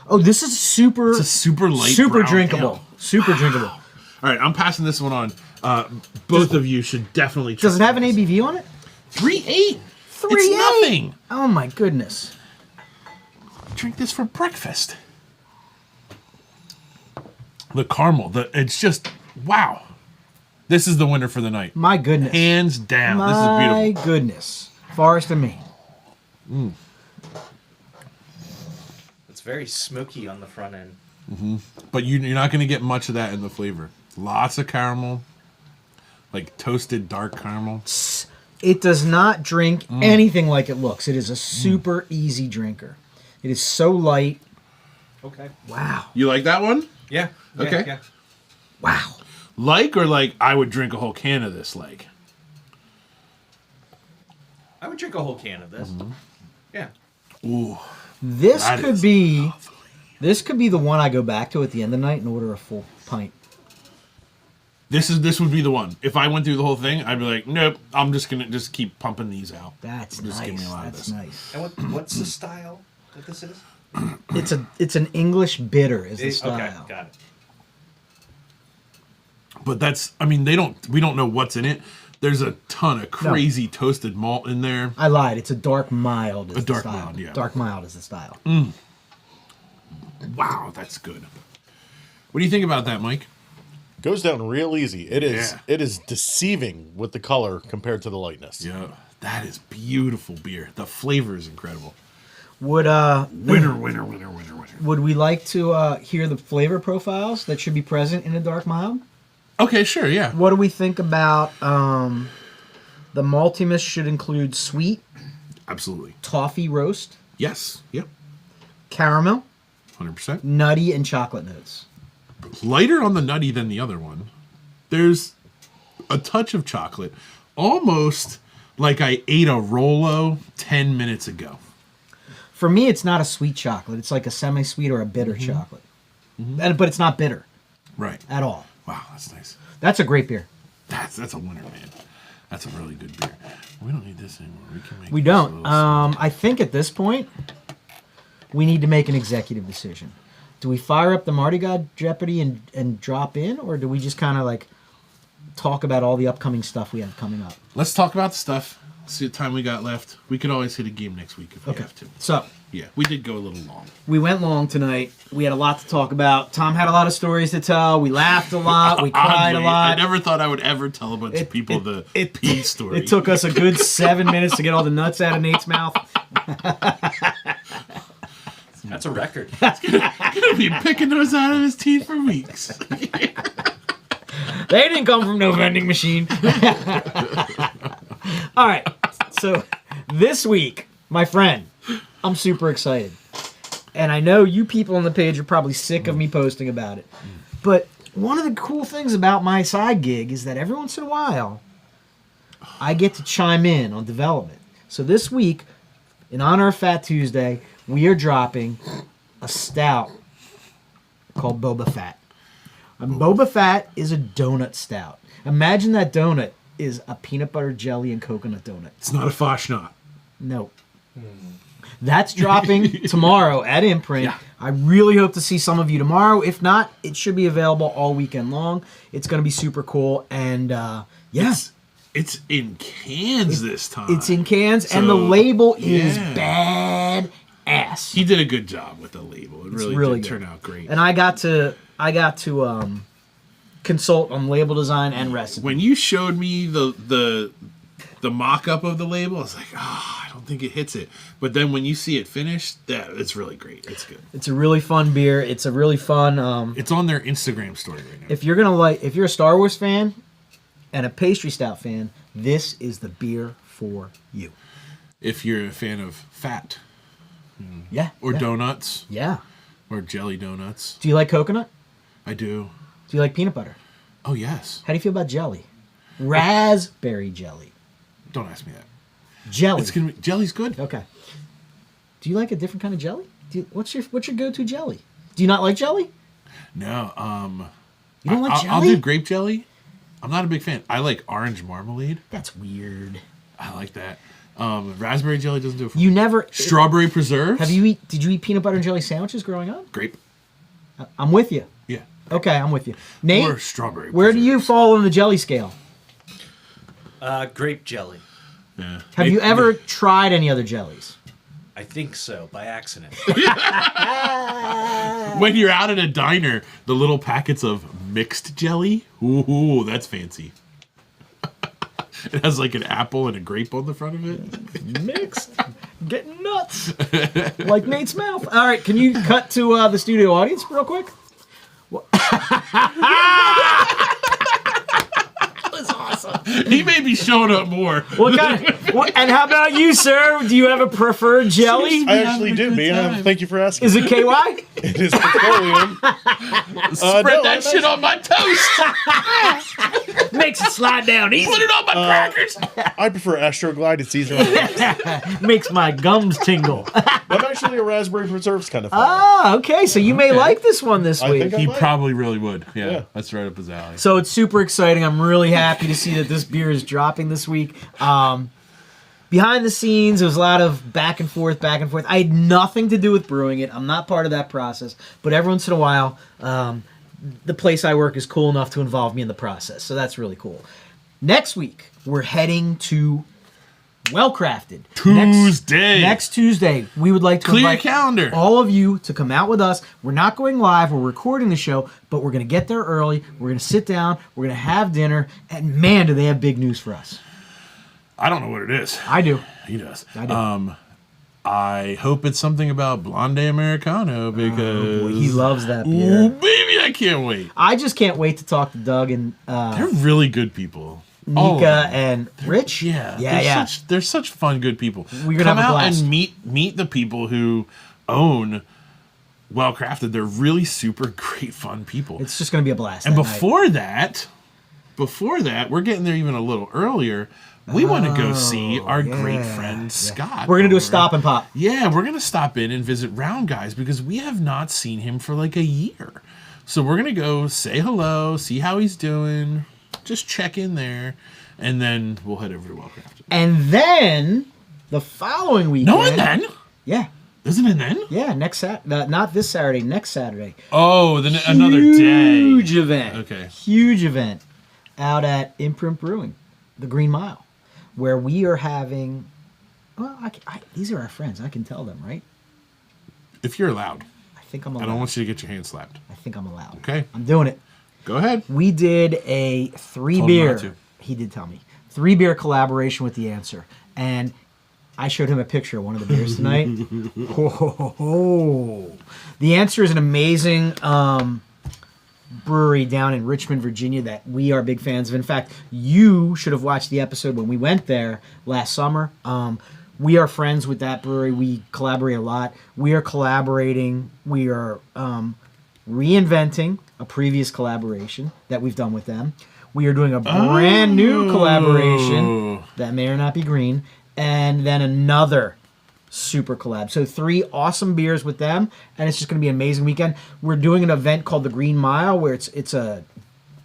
Speaker 2: oh, this is super.
Speaker 1: It's a super light,
Speaker 2: super
Speaker 1: brown
Speaker 2: drinkable.
Speaker 1: ale.
Speaker 2: Super drinkable.
Speaker 1: All right, I'm passing this one on. Both of you should definitely try.
Speaker 2: Does it have an ABV on it?
Speaker 1: 3.8.
Speaker 2: 3.8.
Speaker 1: It's nothing.
Speaker 2: Oh my goodness.
Speaker 1: Drink this for breakfast. The caramel, it's just wow. This is the winner for the night,
Speaker 2: My goodness.
Speaker 1: hands down. This is
Speaker 2: My
Speaker 1: beautiful.
Speaker 2: goodness. Forest and Maine.
Speaker 4: It's very smoky on the front end.
Speaker 1: But you're not going to get much of that in the flavor. Lots of caramel, like toasted dark caramel.
Speaker 2: It does not drink anything like it looks. It is a super easy drinker. It is so light.
Speaker 4: Okay.
Speaker 2: Wow.
Speaker 1: You like that one?
Speaker 4: Yeah.
Speaker 1: Okay.
Speaker 4: Yeah.
Speaker 2: Wow.
Speaker 1: Like or like I would drink a whole can of this. Like
Speaker 4: I would drink a whole can of this. Yeah.
Speaker 1: ooh,
Speaker 2: This
Speaker 1: That
Speaker 2: could
Speaker 1: is
Speaker 2: be the one I go back to at the end of the night and order a full pint.
Speaker 1: this would be the one. If I went through the whole thing, I'd be like, nope. I'm just gonna keep pumping these out.
Speaker 2: That's
Speaker 1: Just give me
Speaker 2: nice.
Speaker 1: a lot of
Speaker 2: That's
Speaker 1: this.
Speaker 2: nice.
Speaker 4: And what's the style that this is?
Speaker 2: It's an English bitter is the style.
Speaker 4: Okay, got it.
Speaker 1: But that's, I mean, we don't know what's in it. There's a ton of crazy toasted malt in there.
Speaker 2: I lied. It's a dark mild. Is
Speaker 1: A
Speaker 2: the
Speaker 1: dark
Speaker 2: style.
Speaker 1: mild, yeah.
Speaker 2: Dark mild is the style.
Speaker 1: Wow, that's good. What do you think about that, Mike?
Speaker 3: Goes down real easy. It is.
Speaker 1: Yeah.
Speaker 3: It is deceiving with the color compared to the lightness.
Speaker 1: Yeah, that is beautiful beer. The flavor is incredible.
Speaker 2: Would
Speaker 1: Winner.
Speaker 2: would we like to hear the flavor profiles that should be present in a dark mild?
Speaker 1: Okay, sure, yeah.
Speaker 2: What do we think about the maltiness should include sweet,
Speaker 1: Absolutely.
Speaker 2: toffee roast,
Speaker 1: Yes, yep,
Speaker 2: caramel,
Speaker 1: 100%.
Speaker 2: nutty, and chocolate notes.
Speaker 1: Lighter on the nutty than the other one. There's a touch of chocolate, almost like I ate a Rolo 10 minutes ago.
Speaker 2: For me, it's not a sweet chocolate. It's like a semi-sweet or a bitter chocolate. But it's not bitter.
Speaker 1: Right.
Speaker 2: at all.
Speaker 1: Wow, that's nice.
Speaker 2: That's a great beer.
Speaker 1: That's a winner, man. That's a really good beer. We don't need this anymore. We can make.
Speaker 2: We
Speaker 1: this a
Speaker 2: don't.
Speaker 1: little small.
Speaker 2: I think at this point, we need to make an executive decision. Do we fire up the Mardi Gras Jeopardy and drop in, or do we just kind of like talk about all the upcoming stuff we have coming up?
Speaker 1: Let's talk about the stuff. See the time we got left. We could always hit a game next week if we have to.
Speaker 2: So
Speaker 1: Yeah, we did go a little long.
Speaker 2: we went long tonight. We had a lot to talk about. Tom had a lot of stories to tell. We laughed a lot. We cried a
Speaker 1: Oddly,
Speaker 2: lot.
Speaker 1: I never thought I would ever tell a bunch of people the pee story.
Speaker 2: It took us a good 7 minutes to get all the nuts out of Nate's mouth.
Speaker 4: That's a record.
Speaker 1: Gonna be picking those out of his teeth for weeks.
Speaker 2: They didn't come from no vending machine. All right. So this week, my friend, I'm super excited. And I know you people on the page are probably sick of me posting about it. But one of the cool things about my side gig is that every once in a while, I get to chime in on development. So this week, in honor of Fat Tuesday, we are dropping a stout called Boba Fett. And Boba Fett is a donut stout. Imagine that donut is a peanut butter jelly and coconut donut.
Speaker 1: It's not a Foshnot.
Speaker 2: No. That's dropping tomorrow at Imprint.
Speaker 1: Yeah.
Speaker 2: I really hope to see some of you tomorrow. If not, it should be available all weekend long. It's going to be super cool. And yes,
Speaker 1: It's in cans this time.
Speaker 2: it's in cans, and
Speaker 1: So,
Speaker 2: the label is
Speaker 1: yeah.
Speaker 2: bad ass.
Speaker 1: He did a good job with the label. It really
Speaker 2: really
Speaker 1: did
Speaker 2: good.
Speaker 1: turn out great.
Speaker 2: And I got to consult on label design and recipe.
Speaker 1: When you showed me the mock-up of the label, I was like, I don't think it hits it. But then when you see it finished, it's really great. It's good.
Speaker 2: It's a really fun beer. It's a really fun.
Speaker 1: It's on their Instagram story right now.
Speaker 2: If you're a Star Wars fan and a pastry stout fan, this is the beer for you.
Speaker 1: If you're a fan of fat
Speaker 2: Yeah.
Speaker 1: or
Speaker 2: yeah.
Speaker 1: donuts
Speaker 2: Yeah.
Speaker 1: or jelly donuts,
Speaker 2: Do you like coconut?
Speaker 1: I do.
Speaker 2: Do you like peanut butter?
Speaker 1: Oh, yes.
Speaker 2: How do you feel about jelly? Raspberry jelly.
Speaker 1: Don't ask me that.
Speaker 2: Jelly.
Speaker 1: Jelly's good.
Speaker 2: Okay. Do you like a different kind of jelly? What's your go-to jelly? Do you not like jelly?
Speaker 1: No,
Speaker 2: You don't like
Speaker 1: I'll
Speaker 2: jelly?
Speaker 1: do grape jelly. I'm not a big fan. I like orange marmalade.
Speaker 2: That's weird.
Speaker 1: I like that. Raspberry jelly doesn't do it for
Speaker 2: You
Speaker 1: me.
Speaker 2: never.
Speaker 1: Strawberry preserves.
Speaker 2: Did you eat peanut butter and jelly sandwiches growing up?
Speaker 1: Grape.
Speaker 2: I'm with you.
Speaker 1: Yeah.
Speaker 2: Okay, I'm with you. Nate,
Speaker 1: Or strawberry
Speaker 2: where do you
Speaker 1: preserves.
Speaker 2: fall on the jelly scale?
Speaker 4: Grape jelly.
Speaker 1: Yeah.
Speaker 2: Have you ever tried any other jellies?
Speaker 4: I think so, by accident.
Speaker 1: When you're out at a diner, the little packets of mixed jelly. Ooh, that's fancy. It has like an apple and a grape on the front of it.
Speaker 2: Mixed. Getting nuts. Like Nate's mouth. All right, can you cut to the studio audience real quick?
Speaker 1: He may be showing up more.
Speaker 2: And how about you, sir? Do you have a preferred jelly?
Speaker 3: I actually do, man. Thank you for asking.
Speaker 2: Is it KY?
Speaker 3: It is petroleum.
Speaker 1: Spread that shit on my toast.
Speaker 2: Makes it slide down easy.
Speaker 1: Put it on my crackers.
Speaker 3: I prefer Astroglide. It's easier.
Speaker 2: Makes my gums tingle.
Speaker 3: I'm actually a raspberry preserves kind of fan.
Speaker 2: Ah, okay. So you may like this one this
Speaker 3: I
Speaker 2: week.
Speaker 3: think I
Speaker 1: He
Speaker 3: might.
Speaker 1: probably really would. Yeah,
Speaker 3: Yeah.
Speaker 1: that's right up his alley.
Speaker 2: So it's super exciting. I'm really happy to see that this beer is dropping this week. Behind the scenes, there was a lot of back and forth. I had nothing to do with brewing it. I'm not part of that process. But every once in a while, the place I work is cool enough to involve me in the process. So that's really cool. Next week, we're heading to Well Crafted.
Speaker 1: Tuesday.
Speaker 2: Next Tuesday, we would like to
Speaker 1: Clear your
Speaker 2: invite
Speaker 1: calendar.
Speaker 2: all of you to come out with us. We're not going live. We're recording the show, but we're going to get there early. We're going to sit down. We're going to have dinner. And man, do they have big news for us.
Speaker 1: I don't know what it is.
Speaker 2: I do.
Speaker 1: He does.
Speaker 2: I do.
Speaker 1: I hope it's something about Blonde Americano because
Speaker 2: Boy, he loves that
Speaker 1: Ooh,
Speaker 2: beer.
Speaker 1: baby, I can't wait.
Speaker 2: I just can't wait to talk to Doug and
Speaker 1: They're really good people. All of
Speaker 2: Nika
Speaker 1: them.
Speaker 2: and Rich.
Speaker 1: Yeah. They're such fun, good people.
Speaker 2: We're gonna
Speaker 1: Come
Speaker 2: have a
Speaker 1: out
Speaker 2: blast.
Speaker 1: and meet the people who own Well Crafted. They're really super great, fun people.
Speaker 2: It's just going to be a blast.
Speaker 1: And
Speaker 2: that
Speaker 1: before that, we're getting there even a little earlier. We want to go see our great friend Scott.
Speaker 2: night. We're going to do a
Speaker 1: over-
Speaker 2: stop and pop.
Speaker 1: Yeah, we're going to stop in and visit Round Guys because we have not seen him for like a year. So we're going to go say hello, see how he's doing, just check in there, and then we'll head over to Wellcrafted.
Speaker 2: And then the following weekend.
Speaker 1: No, and then?
Speaker 2: Yeah.
Speaker 1: Isn't it then?
Speaker 2: Yeah, not this Saturday, next Saturday.
Speaker 1: Oh, then another day.
Speaker 2: Huge event.
Speaker 1: Okay.
Speaker 2: Huge event out at Imprint Brewing, the Green Mile, where we are having. Well, these are our friends. I can tell them, right?
Speaker 1: If you're allowed.
Speaker 2: I think I'm allowed.
Speaker 1: I don't want you to get your hand slapped.
Speaker 2: I think I'm allowed.
Speaker 1: Okay.
Speaker 2: I'm doing it.
Speaker 1: Go ahead.
Speaker 2: We did a
Speaker 1: Told him
Speaker 2: beer.
Speaker 1: not to.
Speaker 2: He did tell me 3 beer collaboration with The Answer, and I showed him a picture of one of the beers tonight. The Answer is an amazing brewery down in Richmond, Virginia that we are big fans of. In fact, you should have watched the episode when we went there last summer. We are friends with that brewery. We collaborate a lot. We are collaborating. We are reinventing a previous collaboration that we've done with them. We are doing a brand new collaboration that may or not be green. And then another super collab. So 3 awesome beers with them, and it's just going to be an amazing weekend. We're doing an event called the Green Mile, where it's a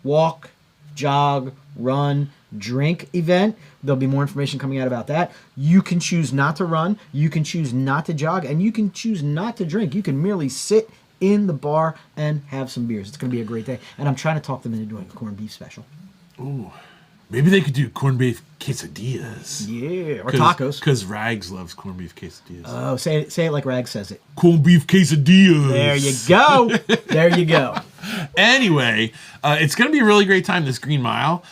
Speaker 2: walk, jog, run, drink event. There'll be more information coming out about that. You can choose not to run, you can choose not to jog, and you can choose not to drink. You can merely sit in the bar and have some beers. It's going to be a great day. And I'm trying to talk them into doing a corned beef special.
Speaker 1: Ooh. Maybe they could do corned beef quesadillas.
Speaker 2: Yeah, or tacos.
Speaker 1: Because Rags loves corned beef quesadillas.
Speaker 2: Oh, say it like Rag says it.
Speaker 1: Corned beef quesadillas.
Speaker 2: There you go. There you go.
Speaker 1: Anyway, it's going to be a really great time, this Green Mile.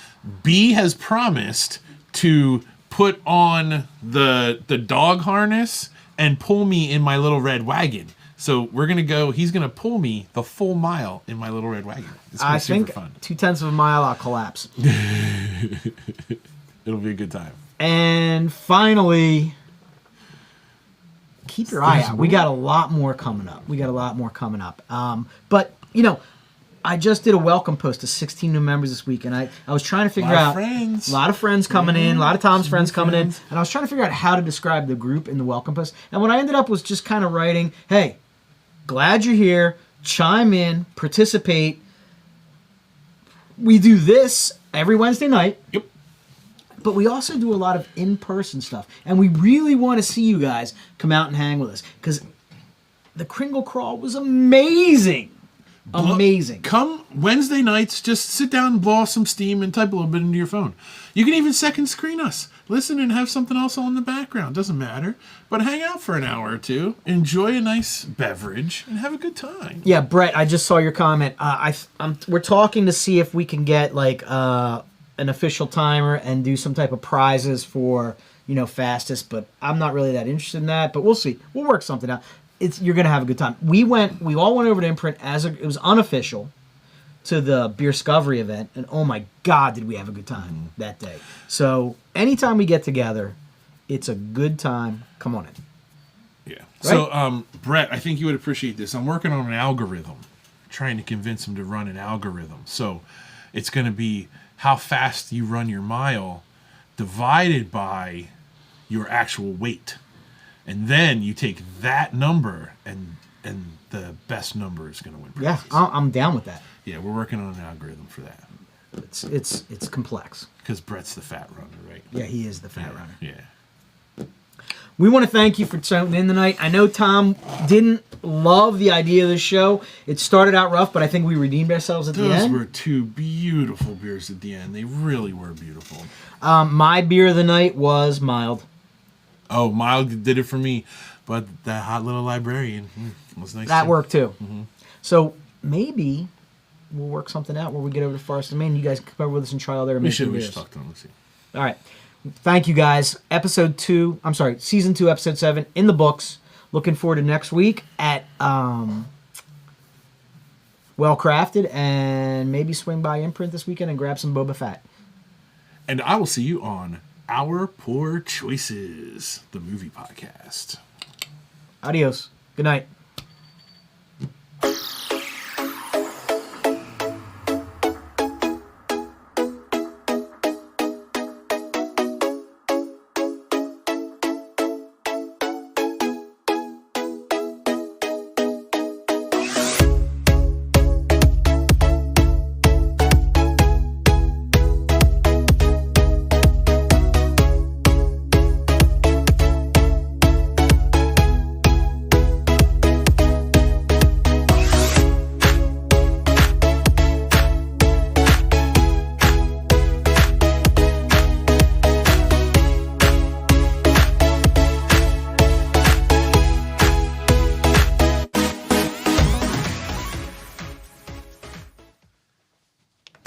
Speaker 1: B has promised to put on the dog harness and pull me in my little red wagon. So we're going to go, he's going to pull me the full mile in my little red wagon. It's going to be super fun.
Speaker 2: 0.2 of a mile, I'll collapse.
Speaker 1: It'll be a good time.
Speaker 2: And finally, keep your eye out. We got a lot more coming up. But, I just did a welcome post to 16 new members this week, and I was trying to figure out
Speaker 1: friends.
Speaker 2: a lot of friends coming in, a lot of Tom's friends coming in, and I was trying to figure out how to describe the group in the welcome post. And what I ended up was just kind of writing, hey, glad you're here, chime in, participate. We do this every Wednesday night.
Speaker 1: Yep.
Speaker 2: But we also do a lot of in-person stuff, and we really want to see you guys come out and hang with us, because the Kringle Crawl was amazing. Amazing.
Speaker 1: Come Wednesday nights, just sit down and blow off some steam and type a little bit into your phone. You can even second screen us. Listen and have something else on in the background. Doesn't matter. But hang out for an hour or two. Enjoy a nice beverage and have a good time.
Speaker 2: Yeah, Brett, I just saw your comment. We're talking to see if we can get like an official timer and do some type of prizes for, fastest. But I'm not really that interested in that. But we'll see. We'll work something out. You're gonna have a good time. We all went over to Imprint it was unofficial to the Beer Discovery event, and oh my God, did we have a good time that day. So anytime we get together, it's a good time. Come on in.
Speaker 1: Yeah.
Speaker 2: Right?
Speaker 1: So, Brett, I think you would appreciate this. I'm working on an algorithm, trying to convince him to run an algorithm. So it's going to be how fast you run your mile divided by your actual weight. And then you take that number, and the best number is going to win prizes.
Speaker 2: Yeah, I'm down with that.
Speaker 1: Yeah, we're working on an algorithm for that.
Speaker 2: It's complex.
Speaker 1: Because Brett's the fat runner, right?
Speaker 2: Yeah, he is the fat runner.
Speaker 1: Yeah.
Speaker 2: We want to thank you for tuning in tonight. I know Tom didn't love the idea of the show. It started out rough, but I think we redeemed ourselves at the end.
Speaker 1: Those were 2 beautiful beers at the end. They really were beautiful.
Speaker 2: My beer of the night was mild.
Speaker 1: Oh, Mild did it for me, but that hot little librarian was nice.
Speaker 2: That
Speaker 1: too.
Speaker 2: worked too. Mm-hmm. So maybe we'll work something out where we get over to Forest and Maine. You guys can come over with us and try all their amazing
Speaker 1: We
Speaker 2: beers.
Speaker 1: should talk to them. Let's see.
Speaker 2: All right. Thank you guys. Season 2, episode 7 in the books. Looking forward to next week at Well Crafted, and maybe swing by Imprint this weekend and grab some Boba Fett.
Speaker 1: And I will see you on Our Poor Choices, the movie podcast.
Speaker 2: Adios. Good night.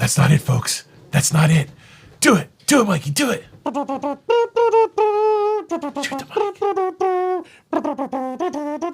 Speaker 1: That's not it, folks. That's not it. Do it. Do it, Mikey. Do it. Shoot the mic.